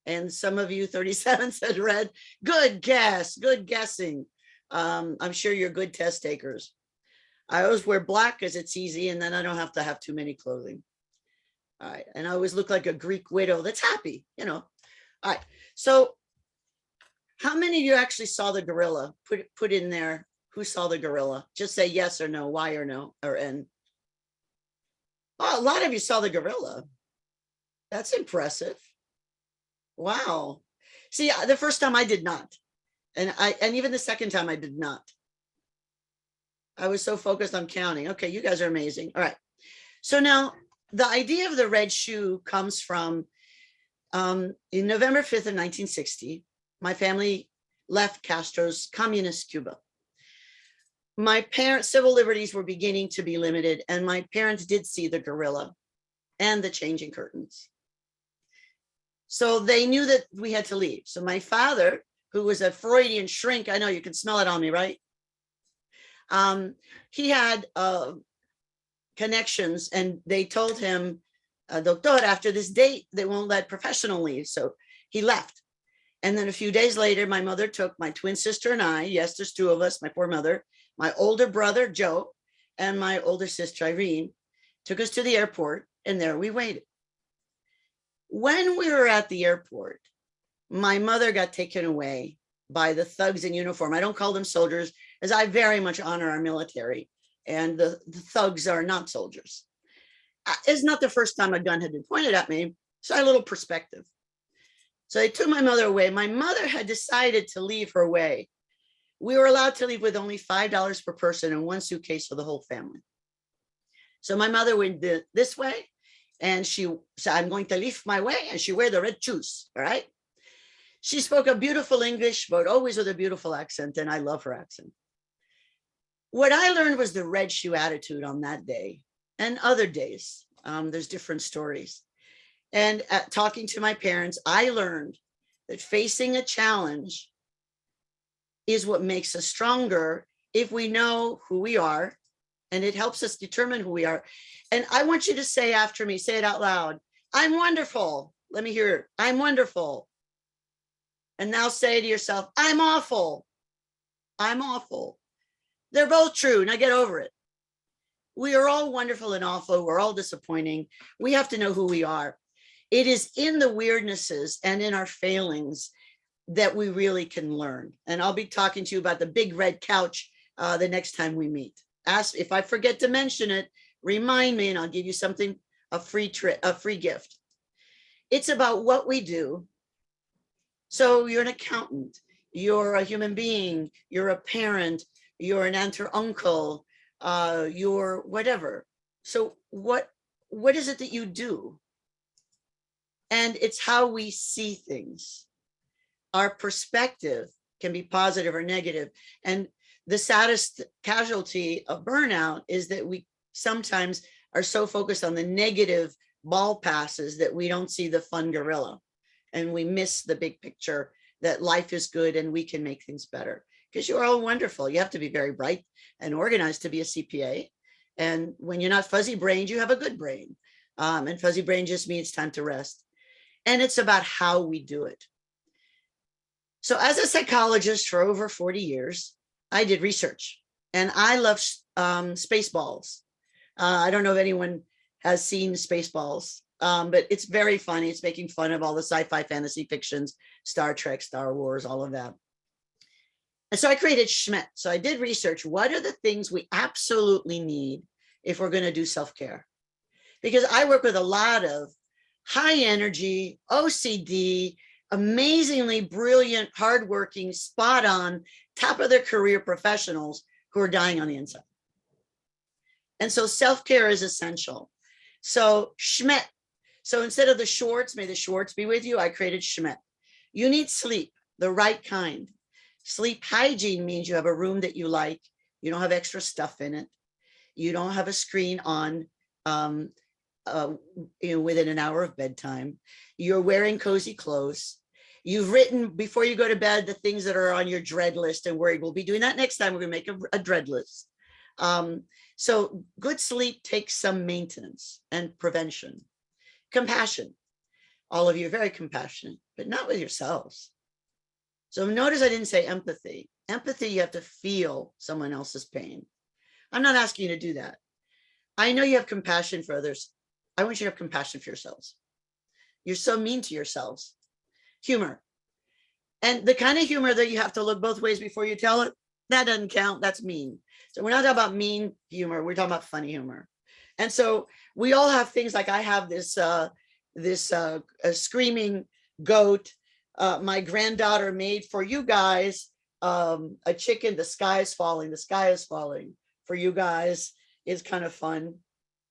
B: And some of you, 37, said red. Good guess, good guessing. I'm sure you're good test takers. I always wear black because it's easy and then I don't have to have too many clothing. All right, and I always look like a Greek widow that's happy, you know. All right, so how many of you actually saw the gorilla? Put in there, who saw the gorilla? Just say yes or no, Y or no, or N. Oh, a lot of you saw the gorilla. That's impressive. Wow. See, the first time I did not. And even the second time I did not. I was so focused on counting. Okay, you guys are amazing. All right. So now the idea of the red shoe comes from in November 5th of 1960, my family left Castro's communist Cuba. My parents' civil liberties were beginning to be limited, and my parents did see the gorilla and the changing curtains. So they knew that we had to leave. So my father, who was a Freudian shrink, I know you can smell it on me, right? He had connections, and they told him, Doctor, after this date, they won't let professional leave. So he left. And then a few days later, my mother took my twin sister and I, yes, there's 2 of us, my poor mother, my older brother, Joe, and my older sister, Irene, took us to the airport, and there we waited. When we were at the airport, my mother got taken away by the thugs in uniform. I don't call them soldiers, as I very much honor our military, and the thugs are not soldiers. It's not the first time a gun had been pointed at me, so I had a little perspective. So they took my mother away. My mother had decided to leave her way. We were allowed to leave with only $5 per person and 1 suitcase for the whole family. So my mother went this way, and she said, I'm going to leave my way, and she wear the red shoes, all right? She spoke a beautiful English, but always with a beautiful accent, and I love her accent. What I learned was the red shoe attitude on that day and other days. There's different stories. And talking to my parents, I learned that facing a challenge is what makes us stronger if we know who we are, and it helps us determine who we are. And I want you to say after me, say it out loud. I'm wonderful. Let me hear it. I'm wonderful. And now say to yourself, I'm awful. I'm awful. They're both true. Now get over it. We are all wonderful and awful. We're all disappointing. We have to know who we are. It is in the weirdnesses and in our failings that we really can learn. And I'll be talking to you about the big red couch the next time we meet. Ask if I forget to mention it, remind me, and I'll give you something, a free gift. It's about what we do. So you're an accountant, you're a human being, you're a parent, you're an aunt or uncle, you're whatever. So what is it that you do? And it's how we see things. Our perspective can be positive or negative. And the saddest casualty of burnout is that we sometimes are so focused on the negative ball passes that we don't see the fun gorilla and we miss the big picture that life is good and we can make things better, because you're all wonderful. You have to be very bright and organized to be a CPA. And when you're not fuzzy brained, you have a good brain. And fuzzy brain just means time to rest. And it's about how we do it. So as a psychologist for over 40 years, I did research, and I love Spaceballs. I don't know if anyone has seen Spaceballs, but it's very funny. It's making fun of all the sci-fi fantasy fictions, Star Trek, Star Wars, all of that. And so I created Schmet. So I did research. What are the things we absolutely need if we're going to do self-care? Because I work with a lot of high energy, OCD, amazingly brilliant, hardworking, spot on, top of their career professionals who are dying on the inside. And so self-care is essential. So Schmet. So instead of the Schwartz, may the Schwartz be with you, I created Schmet. You need sleep, the right kind. Sleep hygiene means you have a room that you like. You don't have extra stuff in it. You don't have a screen on within an hour of bedtime. You're wearing cozy clothes. You've written before you go to bed the things that are on your dread list, and we'll be doing that next time. We're going to make a dread list. So good sleep takes some maintenance and prevention. Compassion. All of you are very compassionate, but not with yourselves. So notice I didn't say empathy. Empathy, you have to feel someone else's pain. I'm not asking you to do that. I know you have compassion for others. I want you to have compassion for yourselves. You're so mean to yourselves. Humor. And the kind of humor that you have to look both ways before you tell it, that doesn't count. That's mean. So we're not talking about mean humor. We're talking about funny humor. And so we all have things like I have this screaming goat. My granddaughter made for you guys a chicken. The sky is falling. The sky is falling for you guys. It's kind of fun.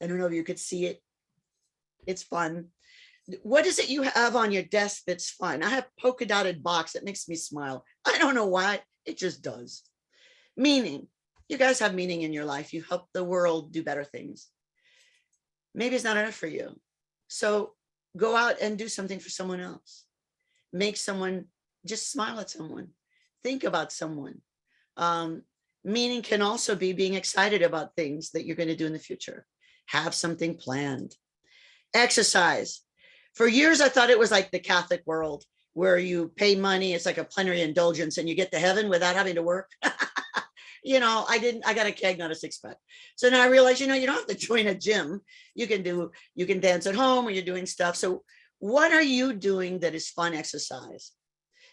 B: I don't know if you could see it. It's fun. What is it you have on your desk that's fun? I have polka dotted box that makes me smile. I don't know why. It just does. Meaning. You guys have meaning in your life. You help the world do better things. Maybe it's not enough for you. So go out and do something for someone else. Make someone, just smile at someone. Think about someone. Meaning can also be being excited about things that you're going to do in the future. Have something planned. Exercise. For years, I thought it was like the Catholic world where you pay money. It's like a plenary indulgence and you get to heaven without having to work. You know, I got a keg, not a six pack. So now I realize, you don't have to join a gym. You can dance at home when you're doing stuff. So what are you doing that is fun exercise?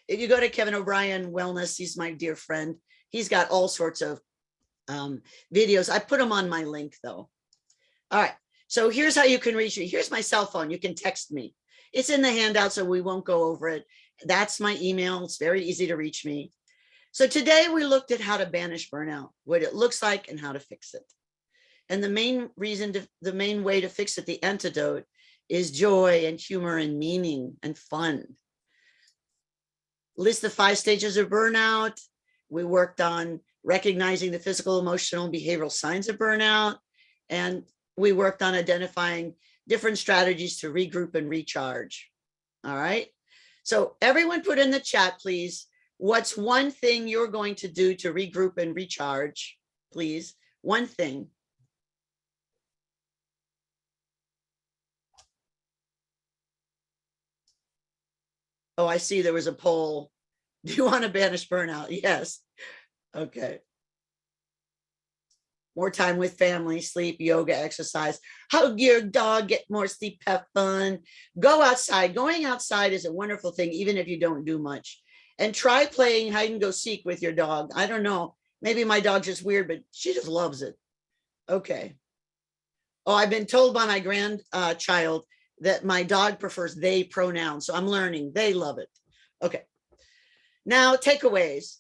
B: If you go to Kevin O'Brien Wellness, he's my dear friend. He's got all sorts of videos. I put them on my link though. All right. So here's how you can reach me. Here's my cell phone. You can text me. It's in the handout, so we won't go over it. That's my email. It's very easy to reach me. So today we looked at how to banish burnout, what it looks like and how to fix it. And the main way to fix it, the antidote, is joy and humor and meaning and fun. List the 5 stages of burnout. We worked on recognizing the physical, emotional, behavioral signs of burnout. And we worked on identifying different strategies to regroup and recharge. All right. So everyone put in the chat, please. What's one thing you're going to do to regroup and recharge, please? One thing. Oh, I see there was a poll. Do you want to banish burnout? Yes. Okay. More time with family, sleep, yoga, exercise. Hug your dog, get more sleep, have fun. Go outside. Going outside is a wonderful thing, even if you don't do much. And try playing hide and go seek with your dog. I don't know. Maybe my dog's just weird, but she just loves it. Okay. Oh, I've been told by my grandchild that my dog prefers they pronouns. So I'm learning. They love it. Okay. Now, takeaways.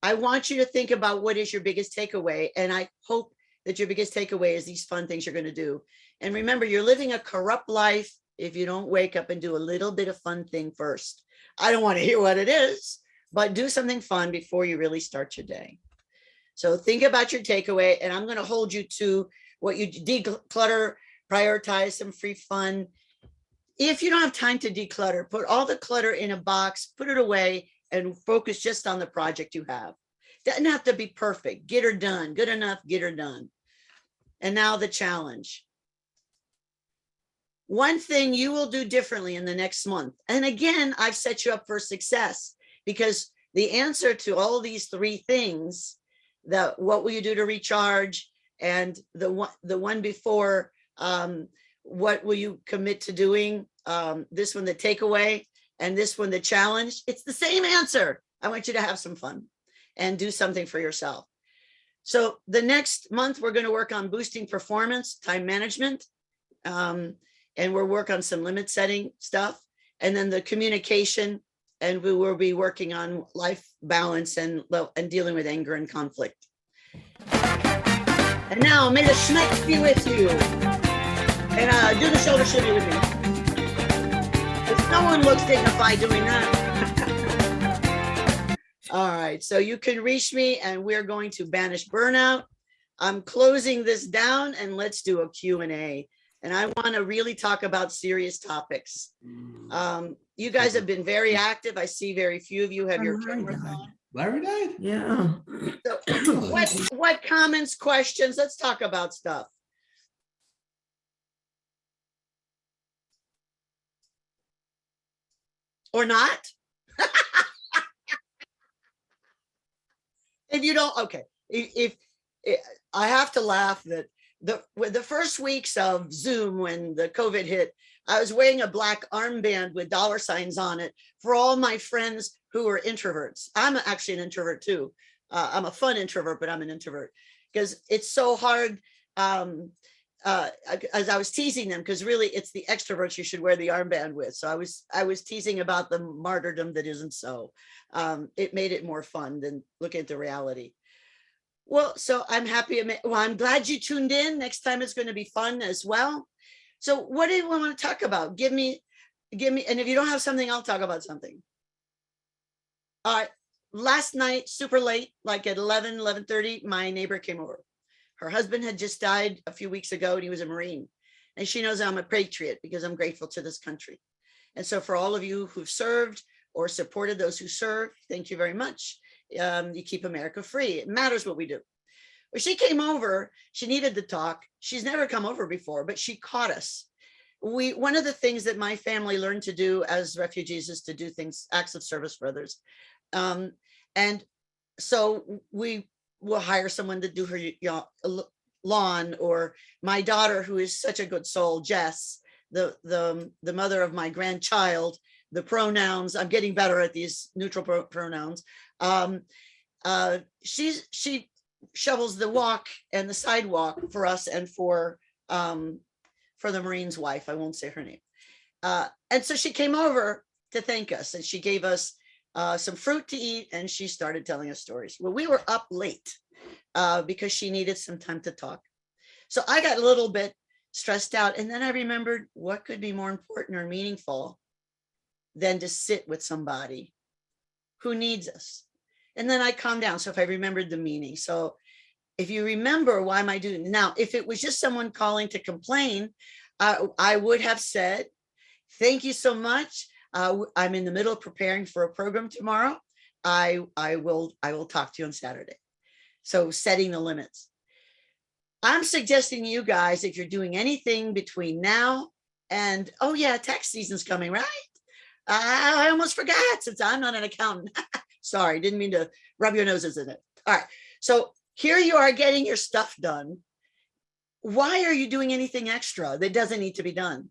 B: I want you to think about what is your biggest takeaway. And I hope that your biggest takeaway is these fun things you're going to do. And remember, you're living a corrupt life if you don't wake up and do a little bit of fun thing first. I don't want to hear what it is, but do something fun before you really start your day. So think about your takeaway, and I'm going to hold you to what you declutter, prioritize some free fun. If you don't have time to declutter, put all the clutter in a box, put it away, and focus just on the project you have. Doesn't have to be perfect. Get her done. Good enough, get her done. And now the challenge. One thing you will do differently in the next month. And again, I've set you up for success, because the answer to all these three things, the what will you do to recharge, and the one before, what will you commit to doing, this one, the takeaway, and this one, the challenge, it's the same answer. I want you to have some fun and do something for yourself. So the next month, we're going to work on boosting performance, time management, and we'll work on some limit setting stuff, and then the communication, and we will be working on life balance and dealing with anger and conflict. And now, may the schneck be with you. And do the shoulder shimmy with me. If no one looks dignified doing that. All right, so you can reach me, and we're going to banish burnout. I'm closing this down, and let's do a Q&A. And I want to really talk about serious topics. You guys have been very active. I see very few of you have your cameras on.
E: Larry died?
F: Yeah.
B: So what comments, questions? Let's talk about stuff. Or not? If you don't, okay. If I have to laugh that the first weeks of Zoom, when the COVID hit, I was wearing a black armband with dollar signs on it for all my friends who are introverts. I'm actually an introvert too. I'm a fun introvert, but I'm an introvert because it's so hard. As I was teasing them, because really it's the extroverts you should wear the armband with. So I was teasing about the martyrdom that isn't so. It made it more fun than looking at the reality. Well, so I'm happy. Well, I'm glad you tuned in. Next time it's going to be fun as well. So what do you want to talk about? Give me, and if you don't have something, I'll talk about something. All right. Last night, super late, like at 11:30, my neighbor came over. Her husband had just died a few weeks ago, and he was a Marine. And she knows I'm a patriot because I'm grateful to this country. And so for all of you who've served or supported those who serve, thank you very much. You keep America free. It matters what we do. Well, she came over. She needed to talk. She's never come over before, but she caught us. One of the things that my family learned to do as refugees is to do things, acts of service for others. And so we will hire someone to do her lawn, or my daughter, who is such a good soul, Jess, the mother of my grandchild, the pronouns. I'm getting better at these neutral pronouns. She shovels the walk and the sidewalk for us and for the Marine's wife. I won't say her name. And so she came over to thank us, and she gave us some fruit to eat, and she started telling us stories. Well, we were up late because she needed some time to talk. So I got a little bit stressed out, and then I remembered what could be more important or meaningful than to sit with somebody who needs us. And then I calmed down. So if I remembered the meaning. So if you remember, why am I doing now? If it was just someone calling to complain, I would have said, thank you so much. I'm in the middle of preparing for a program tomorrow. I will talk to you on Saturday. So setting the limits. I'm suggesting you guys, if you're doing anything between now and, oh yeah, tax season's coming, right? I almost forgot, since I'm not an accountant. Sorry, didn't mean to rub your noses in it. All right, so here you are getting your stuff done. Why are you doing anything extra that doesn't need to be done?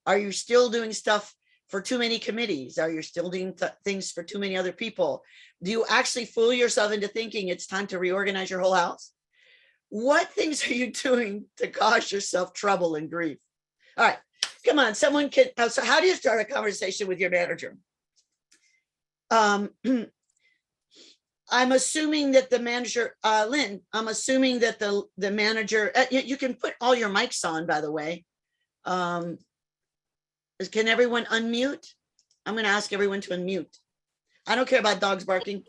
B: Are you still doing stuff for too many committees? Are you still doing things for too many other people? Do you actually fool yourself into thinking it's time to reorganize your whole house? What things are you doing to cause yourself trouble and grief? All right, come on, someone can. So how do you start a conversation with your manager? I'm assuming that the manager, Lynn, I'm assuming that the manager, you can put all your mics on, by the way. Can everyone unmute? I'm going to ask everyone to unmute. I don't care about dogs barking.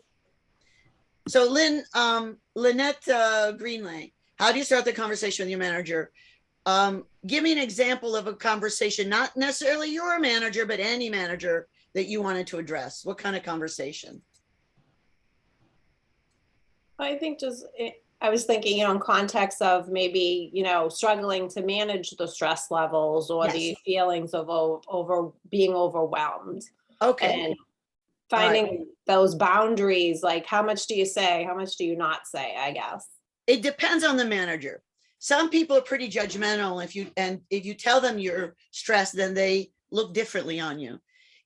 B: So Lynette Greenlay, how do you start the conversation with your manager? Give me an example of a conversation, not necessarily your manager, but any manager that you wanted to address. What kind of conversation?
E: I think I was thinking, in context of maybe, struggling to manage the stress levels or
B: Yes.
E: the feelings of being overwhelmed.
B: Okay.
E: And finding those boundaries, like how much do you say, how much do you not say, I guess.
B: It depends on the manager. Some people are pretty judgmental. If you tell them you're stressed, then they look differently on you.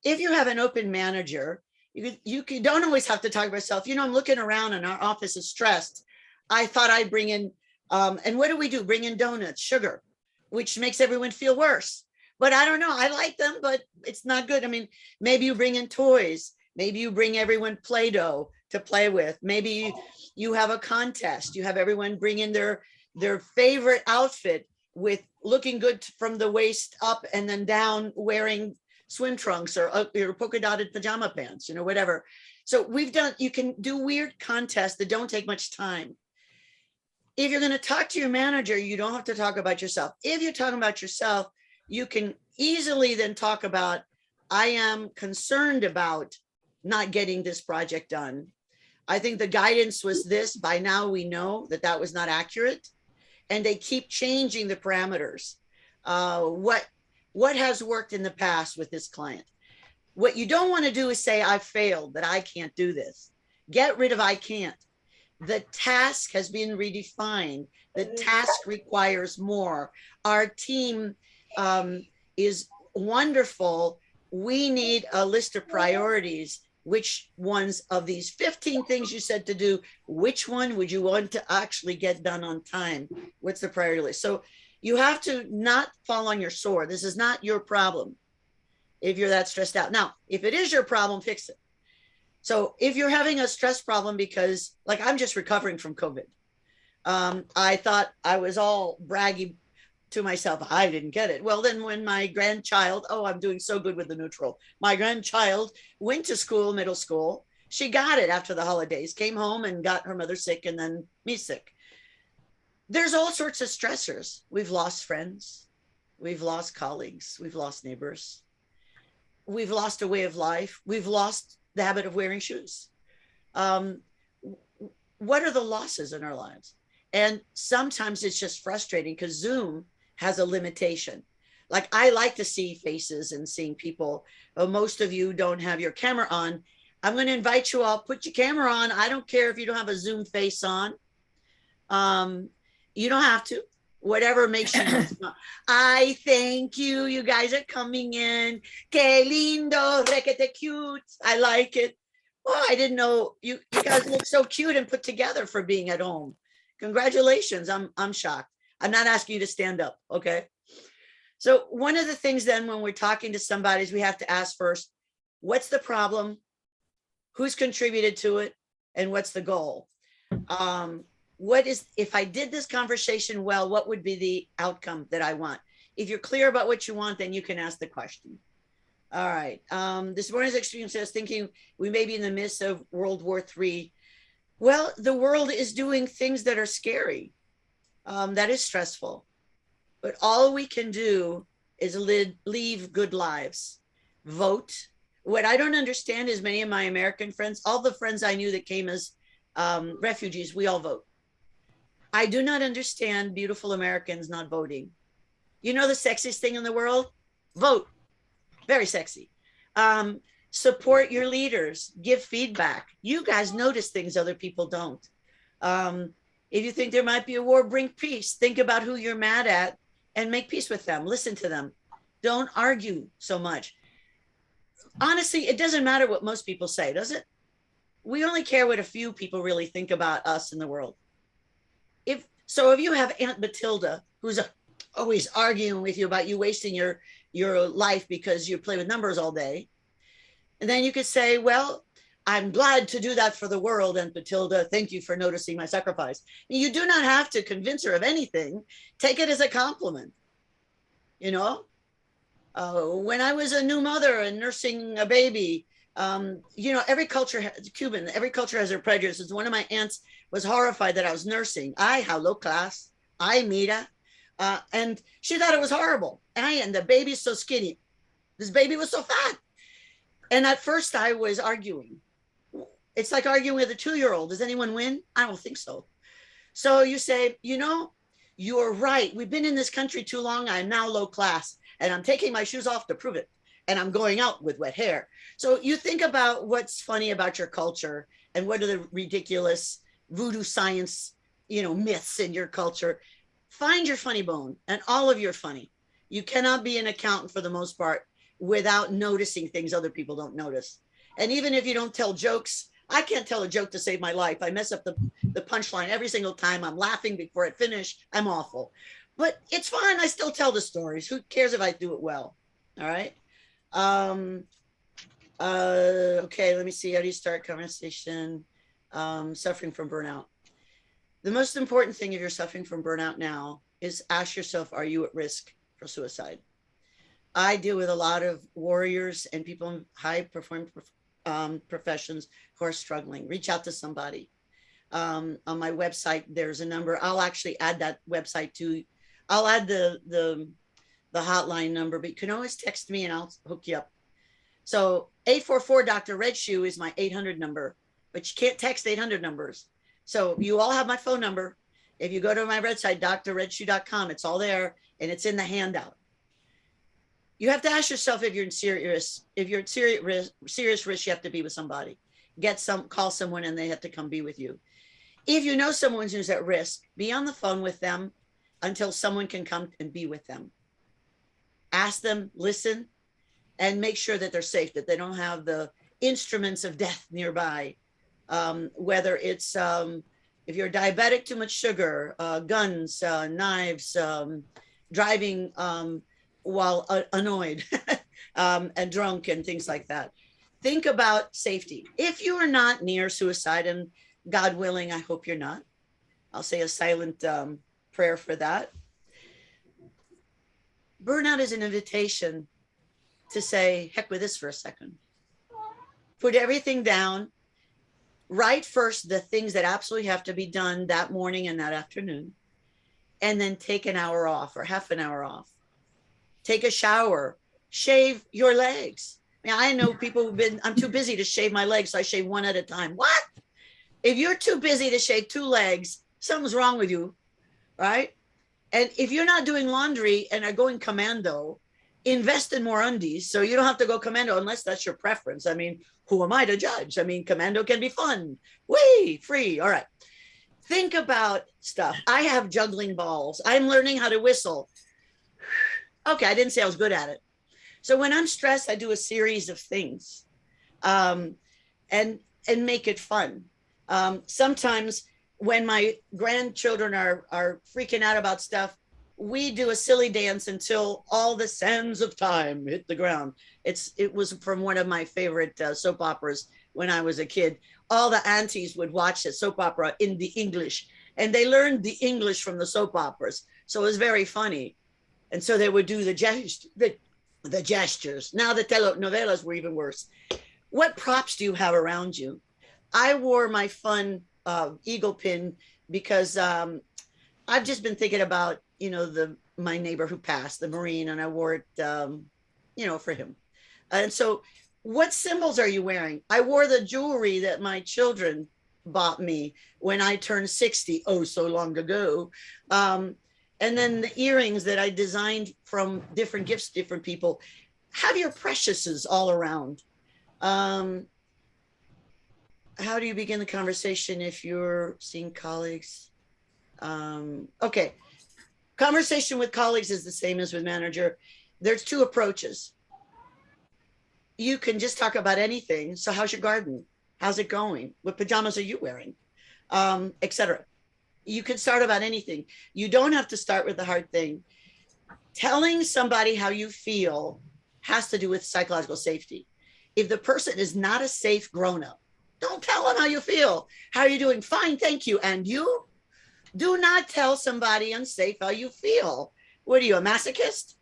B: If you have an open manager, you don't always have to talk about yourself. I'm looking around and our office is stressed. I thought I'd bring in, and what do? Bring in donuts, sugar, which makes everyone feel worse. But I don't know. I like them, but it's not good. I mean, maybe you bring in toys. Maybe you bring everyone Play-Doh to play with. Maybe you have a contest. You have everyone bring in their favorite outfit with looking good from the waist up and then down, wearing swim trunks or polka dotted pajama pants, whatever. So you can do weird contests that don't take much time. If you're going to talk to your manager, you don't have to talk about yourself. If you're talking about yourself, you can easily then talk about, I am concerned about not getting this project done. I think the guidance was this. By now we know that was not accurate, and they keep changing the parameters. What has worked in the past with this client? What you don't want to do is say, I failed, that I can't do this. Get rid of I can't. The task has been redefined. The task requires more. Our team is wonderful. We need a list of priorities. Which ones of these 15 things you said to do, which one would you want to actually get done on time? What's the priority list? So you have to not fall on your sword. This is not your problem if you're that stressed out. Now, if it is your problem, fix it. So if you're having a stress problem because, like, I'm just recovering from COVID. I thought I was all braggy to myself. I didn't get it. Well, then when my grandchild, I'm doing so good with the neutral. My grandchild went to school, middle school. She got it after the holidays, came home and got her mother sick and then me sick. There's all sorts of stressors. We've lost friends. We've lost colleagues. We've lost neighbors. We've lost a way of life. We've lost the habit of wearing shoes. What are the losses in our lives? And sometimes it's just frustrating because Zoom has a limitation. Like, I like to see faces and seeing people, but most of you don't have your camera on. I'm going to invite you all, put your camera on. I don't care if you don't have a Zoom face on. You don't have to, whatever makes you. I thank you. You guys are coming in. Que lindo, requete cute. I like it. Oh, I didn't know you guys look so cute and put together for being at home. Congratulations. I'm shocked. I'm not asking you to stand up. Okay. So one of the things then when we're talking to somebody is we have to ask first, what's the problem? Who's contributed to it? And what's the goal? If I did this conversation well, what would be the outcome that I want? If you're clear about what you want, then you can ask the question. All right. This morning's extreme says thinking we may be in the midst of World War III. Well, the world is doing things that are scary. That is stressful. But all we can do is leave good lives. Vote. What I don't understand is many of my American friends, all the friends I knew that came as refugees, we all vote. I do not understand beautiful Americans not voting. You know the sexiest thing in the world? Vote. Very sexy. Support your leaders. Give feedback. You guys notice things other people don't. If you think there might be a war, bring peace. Think about who you're mad at and make peace with them. Listen to them. Don't argue so much. Honestly, it doesn't matter what most people say, does it? We only care what a few people really think about us in the world. If you have Aunt Matilda, who's always arguing with you about you wasting your life because you play with numbers all day, and then you could say, well, I'm glad to do that for the world, Aunt Matilda. Thank you for noticing my sacrifice. You do not have to convince her of anything. Take it as a compliment. You know, when I was a new mother and nursing a baby, every culture, Cuban, every culture has their prejudices. One of my aunts was horrified that I was nursing. Ay, how low class. Ay, mira. And she thought it was horrible. And the baby's so skinny. This baby was so fat. And at first I was arguing. It's like arguing with a 2-year-old. Does anyone win? I don't think so. So you say, you're right. We've been in this country too long. I'm now low class and I'm taking my shoes off to prove it. And I'm going out with wet hair. So you think about what's funny about your culture and what are the ridiculous voodoo science, myths in your culture. Find your funny bone, and all of you are funny. You cannot be an accountant for the most part without noticing things other people don't notice. And even if you don't tell jokes, I can't tell a joke to save my life. I mess up the punchline every single time. I'm laughing before it finished. I'm awful, but it's fine. I still tell the stories. Who cares if I do it well? All right. Okay, let me see. How do you start conversation? Suffering from burnout. The most important thing if you're suffering from burnout now is ask yourself, are you at risk for suicide? I deal with a lot of warriors and people in high performing professions who are struggling. Reach out to somebody. On my website, there's a number. I'll actually add that website to, I'll add the hotline number, but you can always text me and I'll hook you up. So 844 DrRedShoe is my 800 number, but you can't text 800 numbers. So you all have my phone number. If you go to my website, DrRedShoe.com, it's all there and it's in the handout. You have to ask yourself if you're in serious, serious risk, you have to be with somebody. Call someone and they have to come be with you. If you know someone who's at risk, be on the phone with them until someone can come and be with them. Ask them, listen, and make sure that they're safe, that they don't have the instruments of death nearby. Whether it's, if you're diabetic, too much sugar, guns, knives, driving while annoyed and drunk and things like that. Think about safety. If you are not near suicide, and God willing, I hope you're not, I'll say a silent prayer for that. Burnout is an invitation to say, heck with this for a second. Put everything down. Write first the things that absolutely have to be done that morning and that afternoon, and then take an hour off or half an hour off. Take a shower, shave your legs. I know people who've been, I'm too busy to shave my legs, so I shave one at a time. What? If you're too busy to shave 2 legs, something's wrong with you, right? And if you're not doing laundry and are going commando, invest in more undies so you don't have to go commando unless that's your preference. I mean, who am I to judge? I mean, commando can be fun. Whee, free. All right. Think about stuff. I have juggling balls. I'm learning how to whistle. Okay, I didn't say I was good at it. So when I'm stressed, I do a series of things and make it fun. Sometimes when my grandchildren are freaking out about stuff, we do a silly dance until all the sands of time hit the ground. It was from one of my favorite soap operas when I was a kid. All the aunties would watch the soap opera in the English, and they learned the English from the soap operas. So it was very funny. And so they would do the gestures. Now the telenovelas were even worse. What props do you have around you? I wore my fun eagle pin because I've just been thinking about, my neighbor who passed, the Marine, and I wore it, for him. And so what symbols are you wearing? I wore the jewelry that my children bought me when I turned 60, oh, so long ago. And then the earrings that I designed from different gifts, different people. Have your preciouses all around. How do you begin the conversation if you're seeing colleagues? Okay. Conversation with colleagues is the same as with manager. There's 2 approaches. You can just talk about anything. So how's your garden? How's it going? What pajamas are you wearing? Etc. You can start about anything. You don't have to start with the hard thing. Telling somebody how you feel has to do with psychological safety. If the person is not a safe grown-up, don't tell them how you feel. How are you doing? Fine, thank you. And you? Do not tell somebody unsafe how you feel. What are you, a masochist?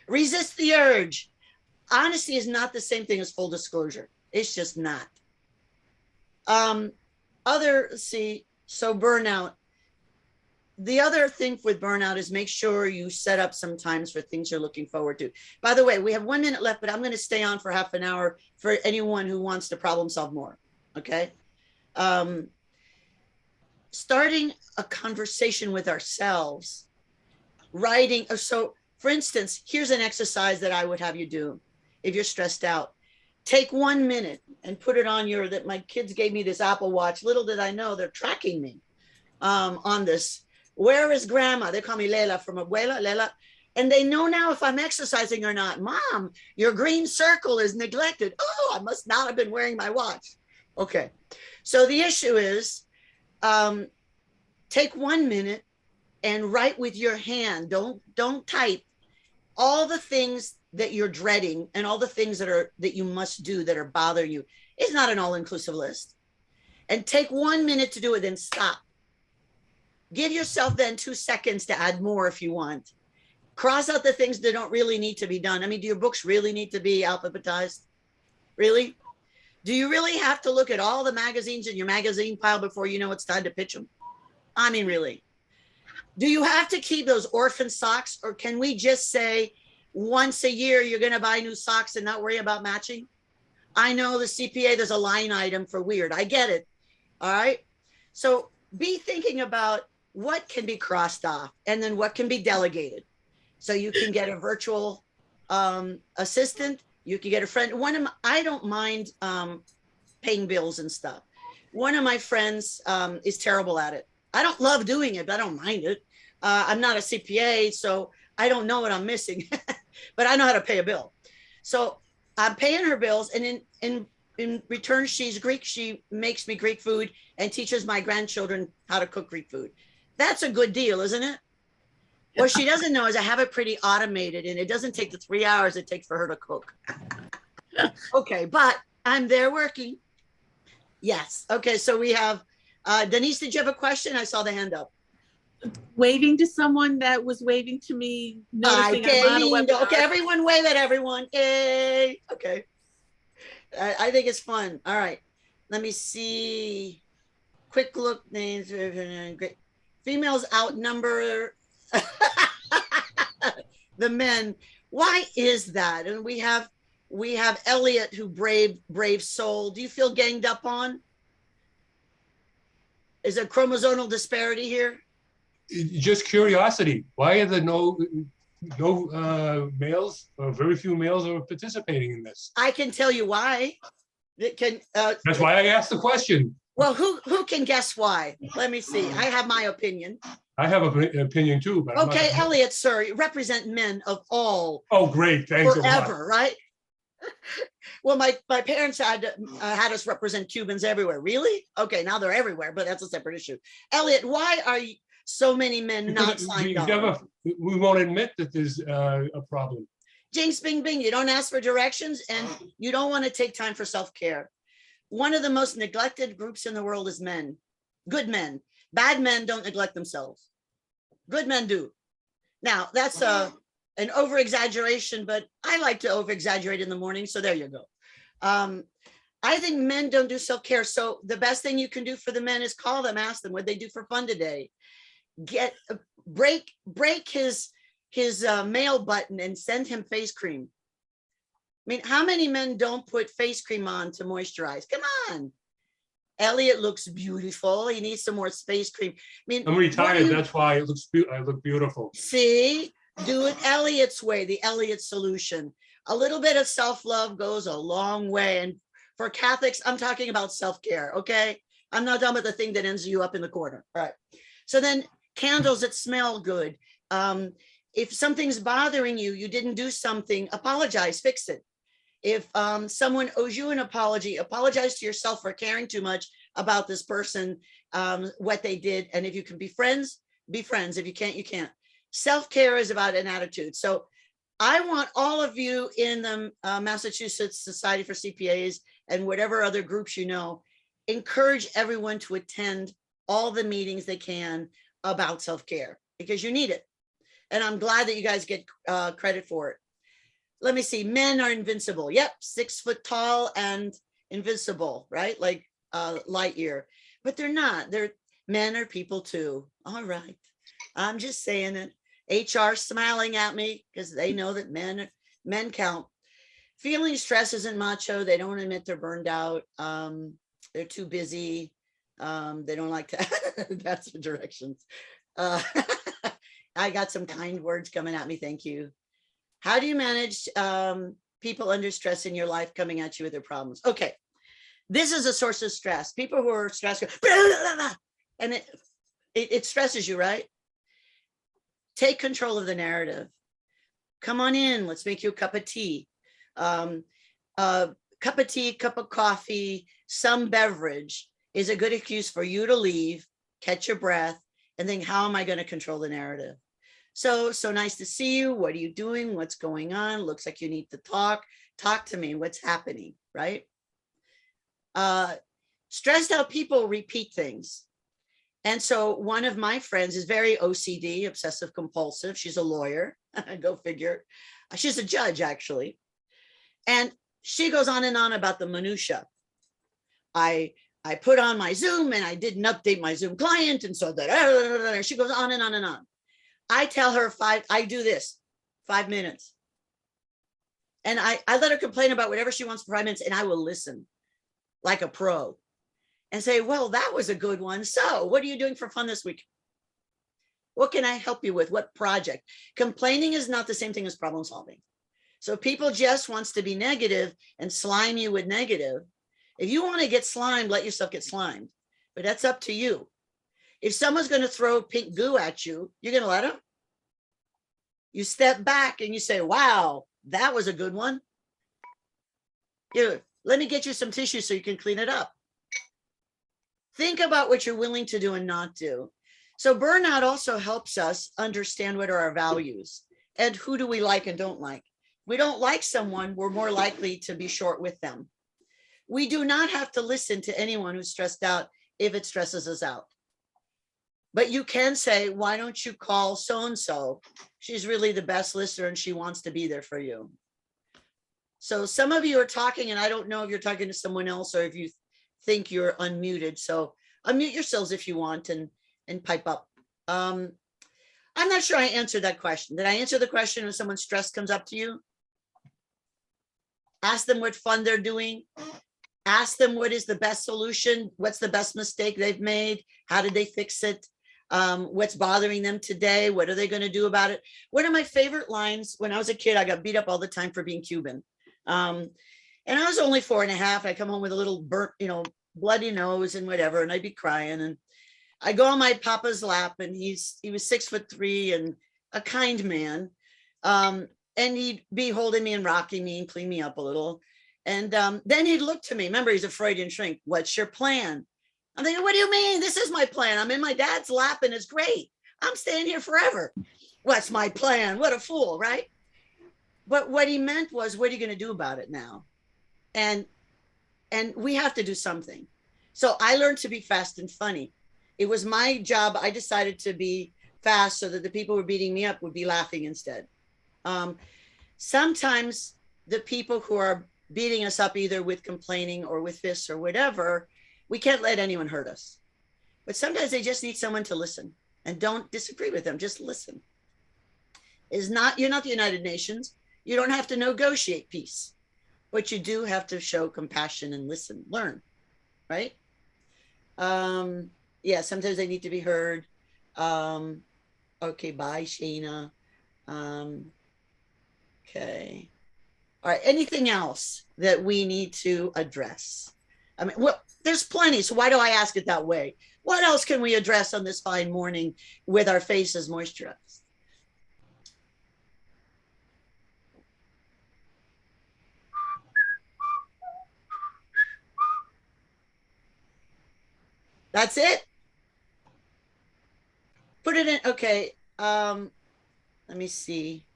B: Resist the urge. Honesty is not the same thing as full disclosure. It's just not. So burnout. the other thing with burnout is make sure you set up some times for things you're looking forward to. By the way, we have 1 minute left, but I'm going to stay on for half an hour for anyone who wants to problem solve more. Okay. Starting a conversation with ourselves, writing. So for instance, here's an exercise that I would have you do if you're stressed out. Take 1 minute and put it on that my kids gave me this Apple Watch. Little did I know they're tracking me on this. Where is grandma? They call me Lela from Abuela, Lela. And they know now if I'm exercising or not. Mom, your green circle is neglected. Oh, I must not have been wearing my watch. Okay. So the issue is take 1 minute and write with your hand. Don't type all the things that you're dreading and all the things that you must do that are bothering you. It's not an all-inclusive list. And take 1 minute to do it, then stop. Give yourself then 2 seconds to add more if you want. Cross out the things that don't really need to be done. I mean, do your books really need to be alphabetized? Really? Do you really have to look at all the magazines in your magazine pile before you know it's time to pitch them? I mean, really? Do you have to keep those orphan socks, or can we just say once a year you're going to buy new socks and not worry about matching? I know the CPA, there's a line item for weird. I get it. All right. So be thinking about what can be crossed off and then what can be delegated. So you can get a virtual assistant. You can get a friend. I don't mind paying bills and stuff. One of my friends is terrible at it. I don't love doing it, but I don't mind it. I'm not a CPA, so I don't know what I'm missing, but I know how to pay a bill. So I'm paying her bills, and in return, she's Greek. She makes me Greek food and teaches my grandchildren how to cook Greek food. That's a good deal, isn't it? What she doesn't know is I have it pretty automated, and it doesn't take the 3 hours it takes for her to cook. Okay, but I'm there working. Yes. Okay, so we have, Denise, did you have a question? I saw the hand up.
F: Waving to someone that was waving to me, noticing I'm on a webinar.
B: Okay, everyone wave at everyone. Yay. Okay. I think it's fun. All right. Let me see. Quick look. Names. Great. Females outnumber the men. Why is that? And we have Elliot, who brave soul. Do you feel ganged up on? Is there chromosomal disparity here?
G: Just curiosity. Why are there no males, or very few males are participating in this?
B: I can tell you why.
G: That's why I asked the question.
B: Well, who can guess why? Let me see. I have my opinion.
G: I have an opinion too, but
B: okay, Elliot, sir, you represent men of all.
G: Oh, great! Thanks
B: forever,
G: a lot.
B: Right? Well, my parents had us represent Cubans everywhere. Really? Okay, now they're everywhere, but that's a separate issue. Elliot, why are so many men not signed on?
G: We won't admit that there's a problem.
B: Jinx, bing, bing. You don't ask for directions, and you don't want to take time for self-care. One of the most neglected groups in the world is men. Good men. Bad men don't neglect themselves. Good men do. Now, that's an over-exaggeration, but I like to over-exaggerate in the morning, so there you go. I think men don't do self-care, so the best thing you can do for the men is call them, ask them what they do for fun today. Break his mail button and send him face cream. I mean, how many men don't put face cream on to moisturize? Come on. Elliot looks beautiful. He needs some more face cream. I mean,
G: I'm retired. That's why I look beautiful.
B: See, do it Elliot's way, the Elliot solution. A little bit of self-love goes a long way. And for Catholics, I'm talking about self-care, okay? I'm not talking about the thing that ends you up in the corner. All right. So then candles that smell good. If something's bothering you, you didn't do something, apologize, fix it. If someone owes you an apology, apologize to yourself for caring too much about this person, what they did. And if you can be friends, be friends. If you can't, you can't. Self-care is about an attitude. So I want all of you in the Massachusetts Society for CPAs and whatever other groups you know, encourage everyone to attend all the meetings they can about self-care, because you need it. And I'm glad that you guys get credit for it. Let me see. Men are invincible. Yep. 6 foot tall and invincible, right? Like Lightyear, but they're not. Men are people too. All right. I'm just saying it. HR smiling at me because they know that men count. Feeling stress isn't macho. They don't admit they're burned out. They're too busy. They don't like to. That's the directions. I got some kind words coming at me. Thank you. How do you manage people under stress in your life coming at you with their problems? Okay. This is a source of stress. People who are stressed, and it stresses you, right? Take control of the narrative. Come on in. Let's make you a cup of tea. Cup of tea, cup of coffee, some beverage is a good excuse for you to leave, catch your breath, and think, how am I going to control the narrative? So nice to see you. What are you doing? What's going on? Looks like you need to talk. Talk to me. What's happening, right? Stressed out people repeat things. And so one of my friends is very OCD, obsessive compulsive. She's a lawyer. Go figure. She's a judge, actually. And she goes on and on about the minutia. I put on my Zoom and I didn't update my Zoom client. And so that she goes on and on and on. I tell her I do this 5 minutes. And I let her complain about whatever she wants for 5 minutes, and I will listen like a pro and say, well, that was a good one. So what are you doing for fun this week? What can I help you with? What project? Complaining is not the same thing as problem solving. So people just wants to be negative and slime you with negative. If you want to get slimed, let yourself get slimed, but that's up to you. If someone's going to throw pink goo at you, you're going to let them? You step back and you say, wow, that was a good one. Here, let me get you some tissue so you can clean it up. Think about what you're willing to do and not do. So burnout also helps us understand what are our values and who do we like and don't like. We don't like someone, we're more likely to be short with them. We do not have to listen to anyone who's stressed out if it stresses us out. But you can say, why don't you call so-and-so? She's really the best listener and she wants to be there for you. So some of you are talking and I don't know if you're talking to someone else or if you think you're unmuted. So unmute yourselves if you want and pipe up. I'm not sure I answered that question. Did I answer the question when someone's stress comes up to you? Ask them what fun they're doing. Ask them what is the best solution. What's the best mistake they've made? How did they fix it? What's bothering them today? What are they going to do about it? One of my favorite lines when I was a kid, I got beat up all the time for being Cuban. And I was only 4.5. I come home with a little burnt, bloody nose and whatever, and I'd be crying. And I go on my papa's lap, and he was 6'3" and a kind man. And he'd be holding me and rocking me and clean me up a little. And then he'd look to me. Remember, he's a Freudian shrink. What's your plan? I'm thinking, what do you mean? This is my plan. I'm in my dad's lap and it's great. I'm staying here forever. What's my plan? What a fool, right? But what he meant was, what are you going to do about it now? And we have to do something. So I learned to be fast and funny. It was my job. I decided to be fast so that the people who were beating me up would be laughing instead. Sometimes the people who are beating us up either with complaining or with fists or whatever, we can't let anyone hurt us. But sometimes they just need someone to listen, and don't disagree with them, just listen. You're not the United Nations. You don't have to negotiate peace, but you do have to show compassion and listen, learn, right? Yeah, sometimes they need to be heard. Okay, bye, Sheena. Okay. All right, anything else that we need to address? I mean, well, there's plenty, so why do I ask it that way? What else can we address on this fine morning with our faces moisturized? That's it? Put it in, okay. Let me see.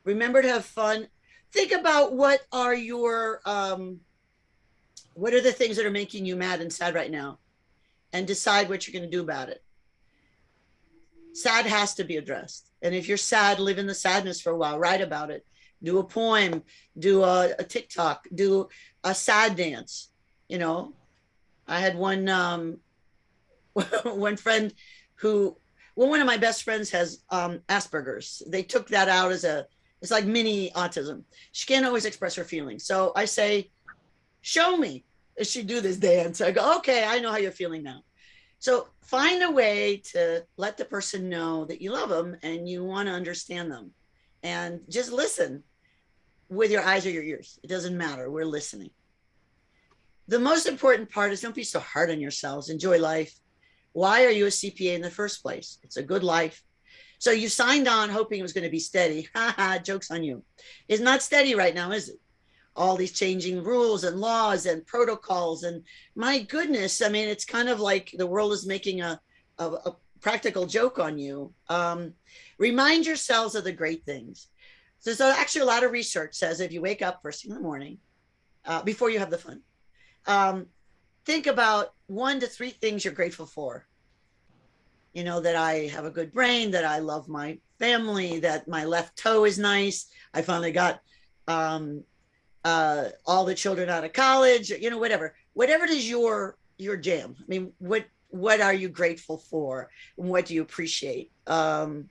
B: Remember to have fun. Think about what are the things that are making you mad and sad right now, and decide what you're going to do about it. Sad has to be addressed. And if you're sad, live in the sadness for a while, write about it, do a poem, do a TikTok, do a sad dance. I had one friend who Well, one of my best friends has Asperger's. They took that out as it's like mini autism. She can't always express her feelings. So I say, show me. She do this dance. I go, okay, I know how you're feeling now. So find a way to let the person know that you love them and you want to understand them. And just listen with your eyes or your ears. It doesn't matter. We're listening. The most important part is don't be so hard on yourselves. Enjoy life. Why are you a CPA in the first place? It's a good life. So you signed on hoping it was going to be steady. Ha ha, joke's on you. It's not steady right now, is it? All these changing rules and laws and protocols. And my goodness, I mean, it's kind of like the world is making a practical joke on you. Remind yourselves of the great things. So there's actually a lot of research says if you wake up first thing in the morning, before you have the fun, think about 1 to 3 things you're grateful for. You know, that I have a good brain, that I love my family, that my left toe is nice. I finally got all the children out of college, you know, whatever it is your jam. I mean, what are you grateful for? And what do you appreciate? That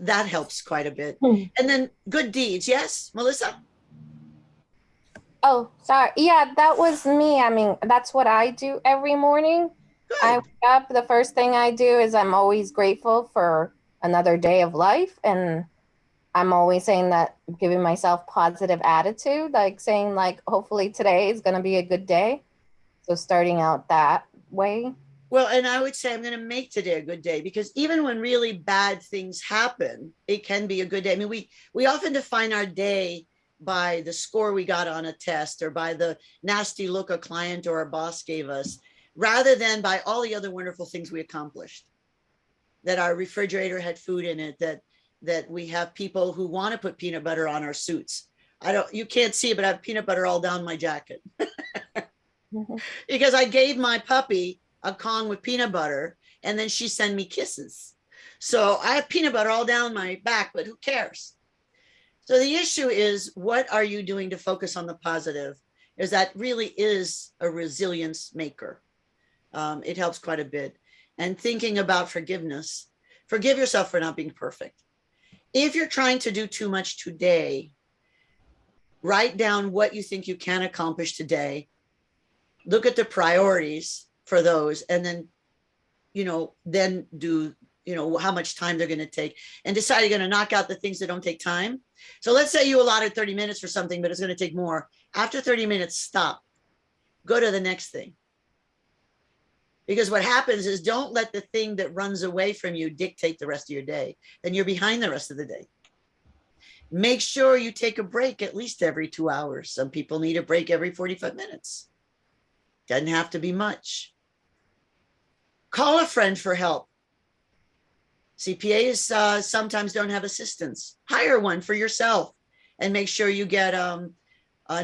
B: helps quite a bit. And then good deeds. Yes, Melissa?
H: Oh, sorry. Yeah, that was me. I mean, that's what I do every morning.
B: Good.
H: I wake up, the first thing I do is I'm always grateful for another day of life. And I'm always saying that, giving myself positive attitude, like saying like, hopefully today is going to be a good day. So starting out that way.
B: Well, and I would say I'm going to make today a good day, because even when really bad things happen, it can be a good day. I mean, we often define our day by the score we got on a test or by the nasty look a client or a boss gave us, rather than by all the other wonderful things we accomplished. That our refrigerator had food in it, that we have people who want to put peanut butter on our suits. You can't see it, but I have peanut butter all down my jacket. Because I gave my puppy a Kong with peanut butter and then she sent me kisses. So I have peanut butter all down my back, but who cares? So the issue is, what are you doing to focus on the positive? Is that really is a resilience maker. It helps quite a bit. And thinking about forgiveness, forgive yourself for not being perfect. If you're trying to do too much today, write down what you think you can accomplish today. Look at the priorities for those, and then, then do, how much time they're going to take, and decide you're going to knock out the things that don't take time. So let's say you allotted 30 minutes for something, but it's going to take more. After 30 minutes, stop. Go to the next thing. Because what happens is, don't let the thing that runs away from you dictate the rest of your day. Then you're behind the rest of the day. Make sure you take a break at least every 2 hours. Some people need a break every 45 minutes. Doesn't have to be much. Call a friend for help. CPAs sometimes don't have assistants. Hire one for yourself and make sure you get a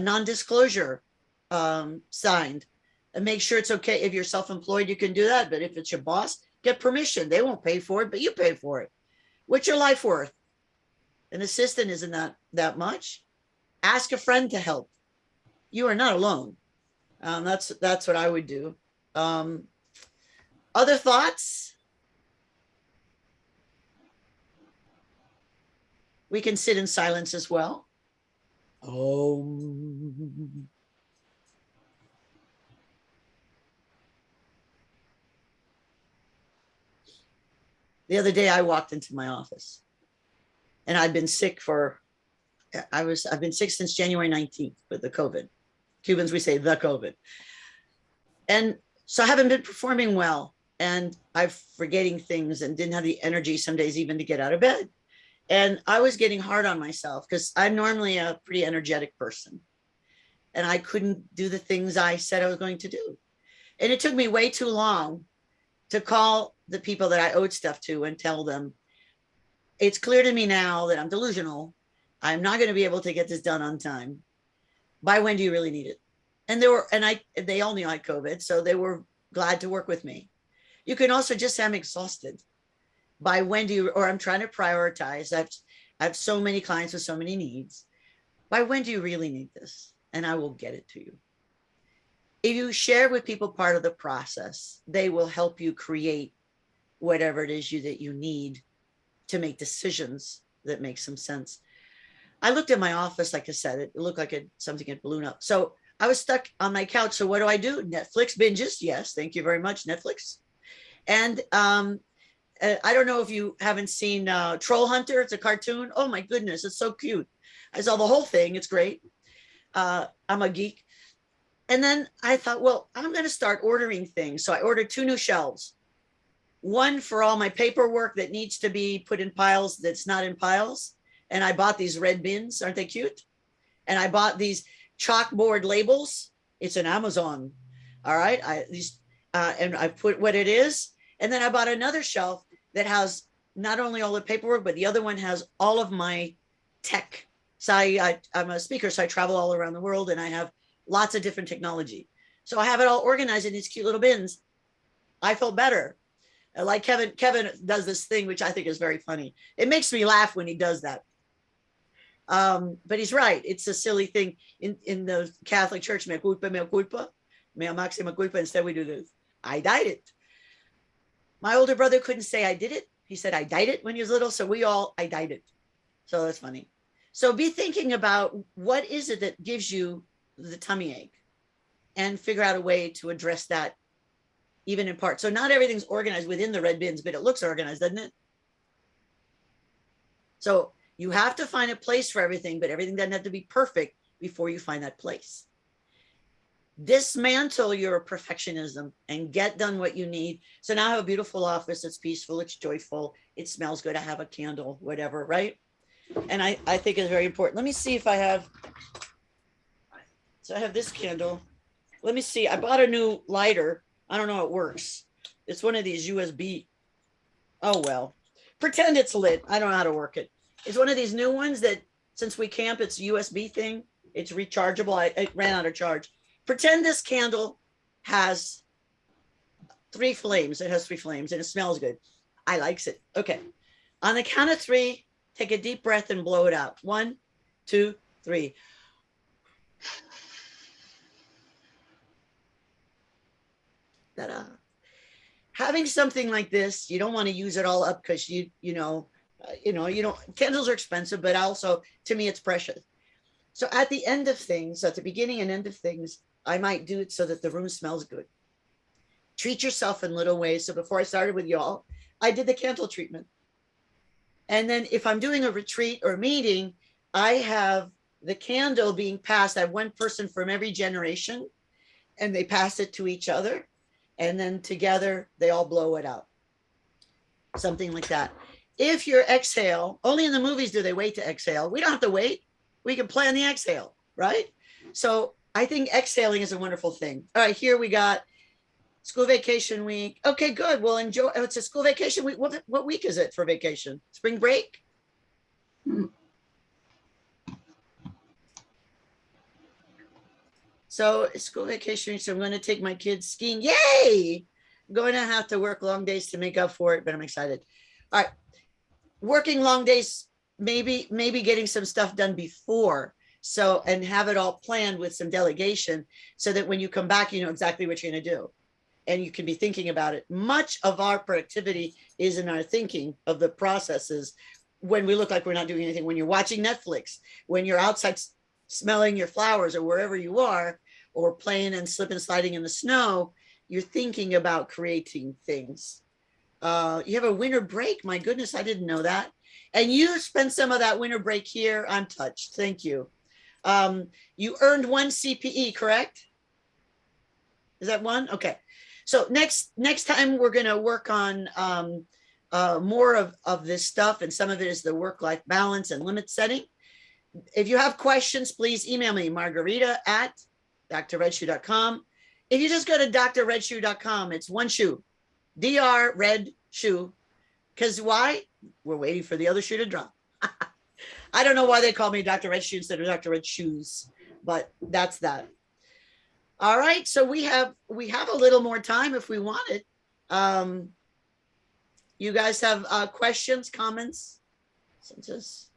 B: non-disclosure signed. And make sure it's okay. If you're self-employed, you can do that. But if it's your boss, get permission. They won't pay for it, but you pay for it. What's your life worth? An assistant isn't that much. Ask a friend to help. You are not alone. That's what I would do. Other thoughts? We can sit in silence as well. The other day I walked into my office and I'd been sick I've been sick since January 19th with the COVID. Cubans, we say the COVID. And so I haven't been performing well, and I'm forgetting things and didn't have the energy some days even to get out of bed. And I was getting hard on myself because I'm normally a pretty energetic person. And I couldn't do the things I said I was going to do. And it took me way too long to call the people that I owed stuff to and tell them, it's clear to me now that I'm delusional. I'm not going to be able to get this done on time. By when do you really need it? And they all knew I had COVID, so they were glad to work with me. You can also just say, I'm exhausted. By when do you, or I'm trying to prioritize. I have so many clients with so many needs. By when do you really need this? And I will get it to you. If you share with people part of the process, they will help you create whatever it is that you need to make decisions that make some sense. I looked at my office, like I said, it looked like something had ballooned up. So I was stuck on my couch. So what do? Netflix binges. Yes, thank you very much, Netflix. And I don't know if you haven't seen Troll Hunter. It's a cartoon. Oh my goodness, it's so cute. I saw the whole thing. It's great. I'm a geek. And then I thought, well, I'm going to start ordering things. So I ordered 2 new shelves. One for all my paperwork that needs to be put in piles that's not in piles. And I bought these red bins. Aren't they cute? And I bought these chalkboard labels. It's an Amazon. All right. And I put what it is. And then I bought another shelf that has not only all the paperwork, but the other one has all of my tech. So I'm a speaker, so I travel all around the world and I have lots of different technology. So I have it all organized in these cute little bins. I felt better. Like Kevin does this thing, which I think is very funny. It makes me laugh when he does that. But he's right. It's a silly thing in the Catholic Church. Mea culpa, mea maxima culpa. Instead, we do this. I died it. My older brother couldn't say I did it. He said I died it when he was little. So I died it. So that's funny. So be thinking about what is it that gives you the tummy ache and figure out a way to address that even in part. So not everything's organized within the red bins, but it looks organized, doesn't it? So you have to find a place for everything, but everything doesn't have to be perfect before you find that place. Dismantle your perfectionism and get done what you need. So now I have a beautiful office. It's peaceful. It's joyful. It smells good. I have a candle, whatever, right? And I think it's very important. Let me see if I have, so I have this candle. Let me see. I bought a new lighter. I don't know how it works. It's one of these USB. Oh, well, pretend it's lit. I don't know how to work it. It's one of these new ones that since we camp, it's a USB thing. It's rechargeable. It ran out of charge. Pretend this candle has 3 flames. It has 3 flames and it smells good. I likes it. Okay. On the count of 3, take a deep breath and blow it out. 1, 2, 3. Ta-da. Having something like this, you don't want to use it all up because you don't, candles are expensive, but also to me, it's precious. So at the end of things, at the beginning and end of things, I might do it so that the room smells good. Treat yourself in little ways. So before I started with y'all, I did the candle treatment. And then if I'm doing a retreat or meeting, I have the candle being passed. I have one person from every generation and they pass it to each other. And then together they all blow it out. Something like that. If you exhale, only in the movies do they wait to exhale. We don't have to wait. We can plan the exhale, right? So I think exhaling is a wonderful thing. All right, here we got school vacation week. Okay, good. Well, enjoy. Oh, it's a school vacation week. What week is it for vacation? Spring break? So school vacation. So I'm going to take my kids skiing. Yay! I'm going to have to work long days to make up for it, but I'm excited. All right. Working long days, maybe getting some stuff done before. So, and have it all planned with some delegation so that when you come back, you know exactly what you're going to do. And you can be thinking about it. Much of our productivity is in our thinking of the processes when we look like we're not doing anything. When you're watching Netflix, when you're outside smelling your flowers or wherever you are, or playing and slipping and sliding in the snow, you're thinking about creating things. You have a winter break. My goodness, I didn't know that. And you spend some of that winter break here. I'm touched. Thank you. You earned 1 CPE, correct? Is that 1? Okay. So next time we're going to work on more of this stuff. And some of it is the work-life balance and limit setting. If you have questions, please email me, margarita@DrRedShoe.com. If you just go to DrRedShoe.com, it's one shoe, DrRedShoe. Because why? We're waiting for the other shoe to drop. I don't know why they call me Dr. Red Shoe instead of Dr. Red Shoes, but that's that. All right, so we have a little more time if we want it. You guys have questions, comments? So just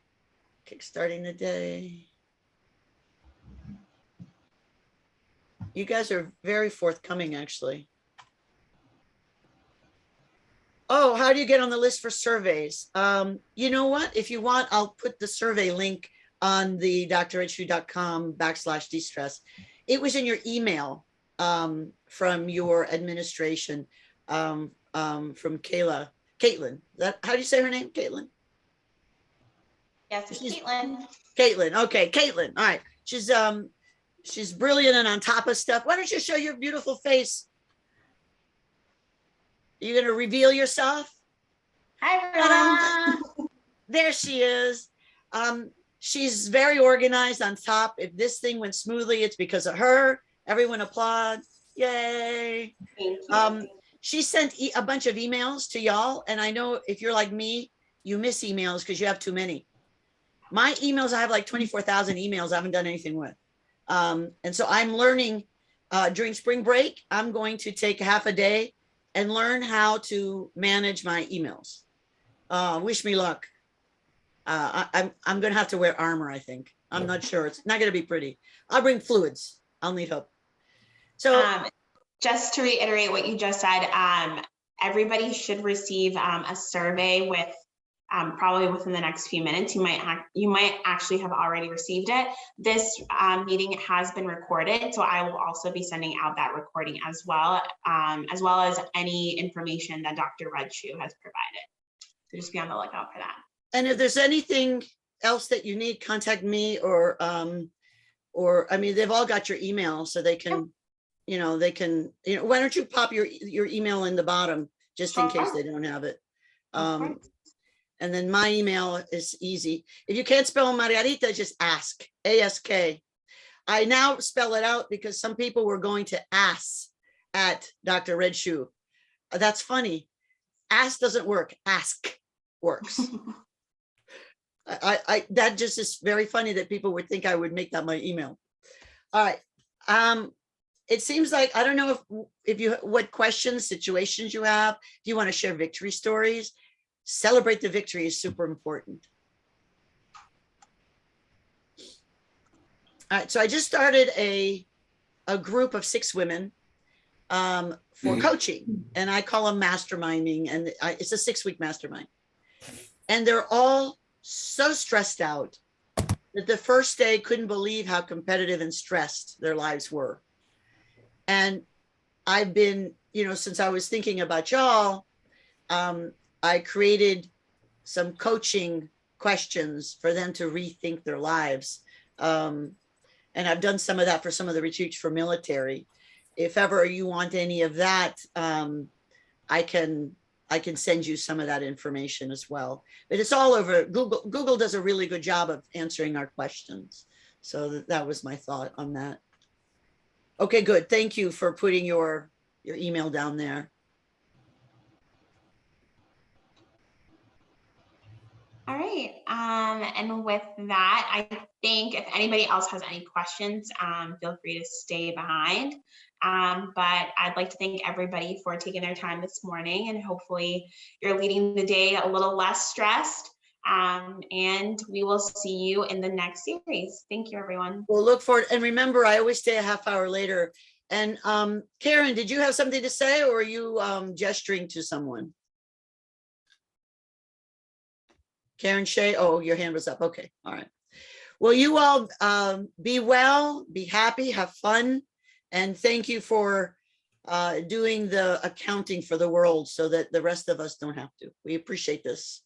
B: kickstarting the day. You guys are very forthcoming, actually. Oh, how do you get on the list for surveys? You know what? If you want, I'll put the survey link on the DrRedShoe.com/destress. It was in your email from your administration from Caitlin. How do you say her name? Caitlin?
A: Yes, it's Caitlin.
B: Caitlin. Okay, Caitlin. All right. She's brilliant and on top of stuff. Why don't you show your beautiful face? Are you going to reveal yourself?
A: Hi, everyone.
B: There she is. She's very organized on top. If this thing went smoothly, it's because of her. Everyone applaud. Yay.
A: Thank you.
B: She sent a bunch of emails to y'all. And I know if you're like me, you miss emails because you have too many. My emails, I have like 24,000 emails I haven't done anything with. And so I'm learning during spring break, I'm going to take half a day and learn how to manage my emails. Wish me luck. I'm going to have to wear armor, I think. I'm not sure. It's not going to be pretty. I'll bring fluids. I'll need help. So
A: just to reiterate what you just said, everybody should receive a survey with probably within the next few minutes. You might actually have already received it. This meeting has been recorded, so I will also be sending out that recording as well as any information that DrRedShoe has provided. So just be on the lookout for that.
B: And if there's anything else that you need, contact me or I mean, they've all got your email, so they can, why don't you pop your email in the bottom just in case they don't have it. And then my email is easy. If you can't spell Margarita, just ask, A-S-K. I now spell it out because some people were going to ask at DrRedShoe. That's funny. Ask doesn't work. Ask works. That just is very funny that people would think I would make that my email. All right. It seems like, I don't know what questions, situations you have. If you want to share victory stories, celebrate the victory is super important. All right, so I just started a group of 6 women for coaching, and I call them masterminding, and it's a 6-week mastermind. And they're all so stressed out that the first day couldn't believe how competitive and stressed their lives were. And I've been, since I was thinking about y'all, I created some coaching questions for them to rethink their lives. And I've done some of that for some of the retreats for military. If ever you want any of that, I can send you some of that information as well. But it's all over Google. Google does a really good job of answering our questions. So that was my thought on that. Okay, good. Thank you for putting your email down there.
A: All right. And with that, I think if anybody else has any questions, feel free to stay behind. But I'd like to thank everybody for taking their time this morning, and hopefully you're leading the day a little less stressed. And we will see you in the next series. Thank you, everyone.
B: We'll look forward. And remember, I always stay a half hour later. And Karen, did you have something to say, or are you gesturing to someone? Karen Shea, oh, your hand was up. Okay, all right. Well, you all be well, be happy, have fun. And thank you for doing the accounting for the world so that the rest of us don't have to. We appreciate this.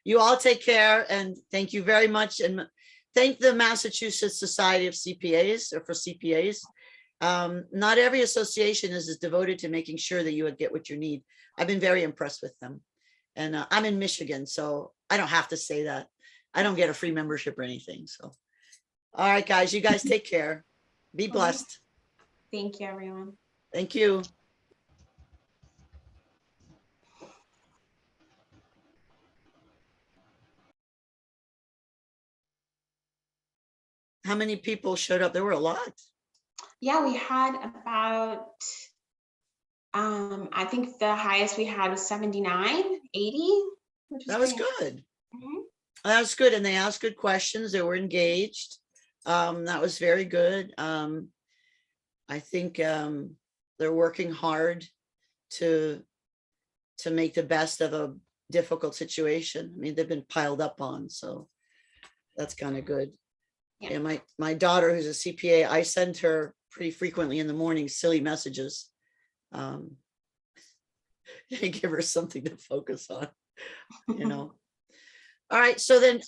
B: You all take care, and thank you very much. And thank the Massachusetts Society of CPAs, or for CPAs. Not every association is as devoted to making sure that you would get what you need. I've been very impressed with them. And I'm in Michigan, so I don't have to say that. I don't get a free membership or anything. So, all right, guys, you guys take care. Be blessed.
A: Thank you, everyone.
B: Thank you. How many people showed up? There were a lot.
A: Yeah, we had about, I think the highest we had was 79, 80.
B: That was good. Mm-hmm. That was good. And they asked good questions. They were engaged. That was very good. I think they're working hard to to make the best of a difficult situation. I mean, they've been piled up on, so that's kind of good.
A: Yeah.
B: And my daughter, who's a CPA, I send her pretty frequently in the morning silly messages. Give her something to focus on, you know. All right, so then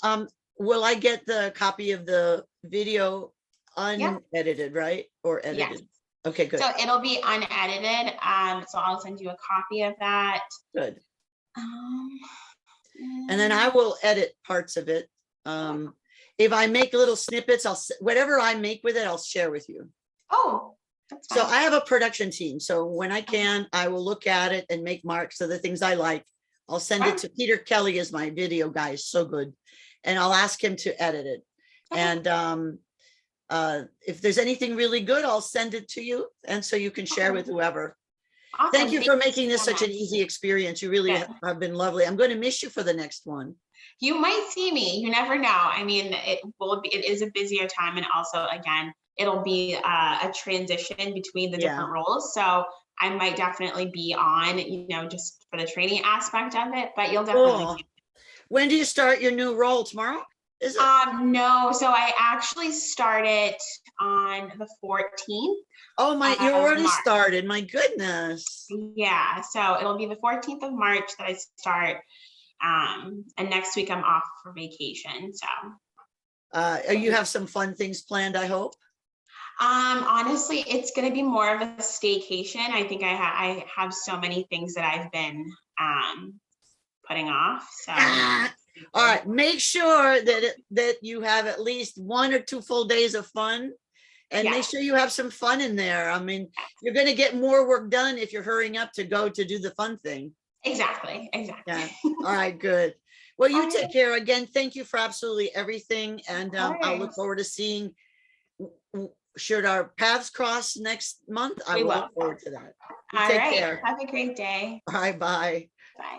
B: will I get the copy of the video unedited, right? Or edited?
A: Yes.
B: Okay, good.
A: So it'll be unedited. So I'll send you a copy of that.
B: Good.
A: Um,
B: And then I will edit parts of it. If I make little snippets, whatever I make with it, I'll share with you.
A: Oh, that's fine.
B: So I have a production team. So when I can, I will look at it and make marks of the things I like. I'll send it to Peter Kelly, as my video guy, is so good. And I'll ask him to edit it.
A: Okay.
B: And if there's anything really good, I'll send it to you. And so you can share with whoever.
A: Awesome.
B: Thank you for making this
A: so
B: such an
A: much.
B: easy experience. You really have been lovely. I'm going to miss you for the next one.
A: You might see me. You never know. I mean, it is a busier time, and also, again, it'll be a transition between the different roles. So I might definitely be on, you know, just for the training aspect of it. But you'll definitely.
B: Cool. When do you start your new role? Tomorrow? Is it?
A: No. So I actually started on the 14th.
B: Oh my! You already
A: March.
B: started. My goodness.
A: Yeah. So it'll be the 14th of March that I start. And next week I'm off for vacation. So
B: You have some fun things planned, I hope.
A: Honestly, it's going to be more of a staycation. I think I have so many things that I've been putting off. So
B: all right, make sure that you have at least 1 or 2 full days of fun, and make sure you have some fun in there. I mean, you're going to get more work done if you're hurrying up to go to do the fun thing.
A: Exactly.
B: Yeah. All right, good. Well, you take care. Again, thank you for absolutely everything. And I'll look forward to seeing, should our paths cross next month, I will look forward to that.
A: All
B: Take
A: right.
B: care.
A: Have a great day.
B: All right, bye.
A: Bye.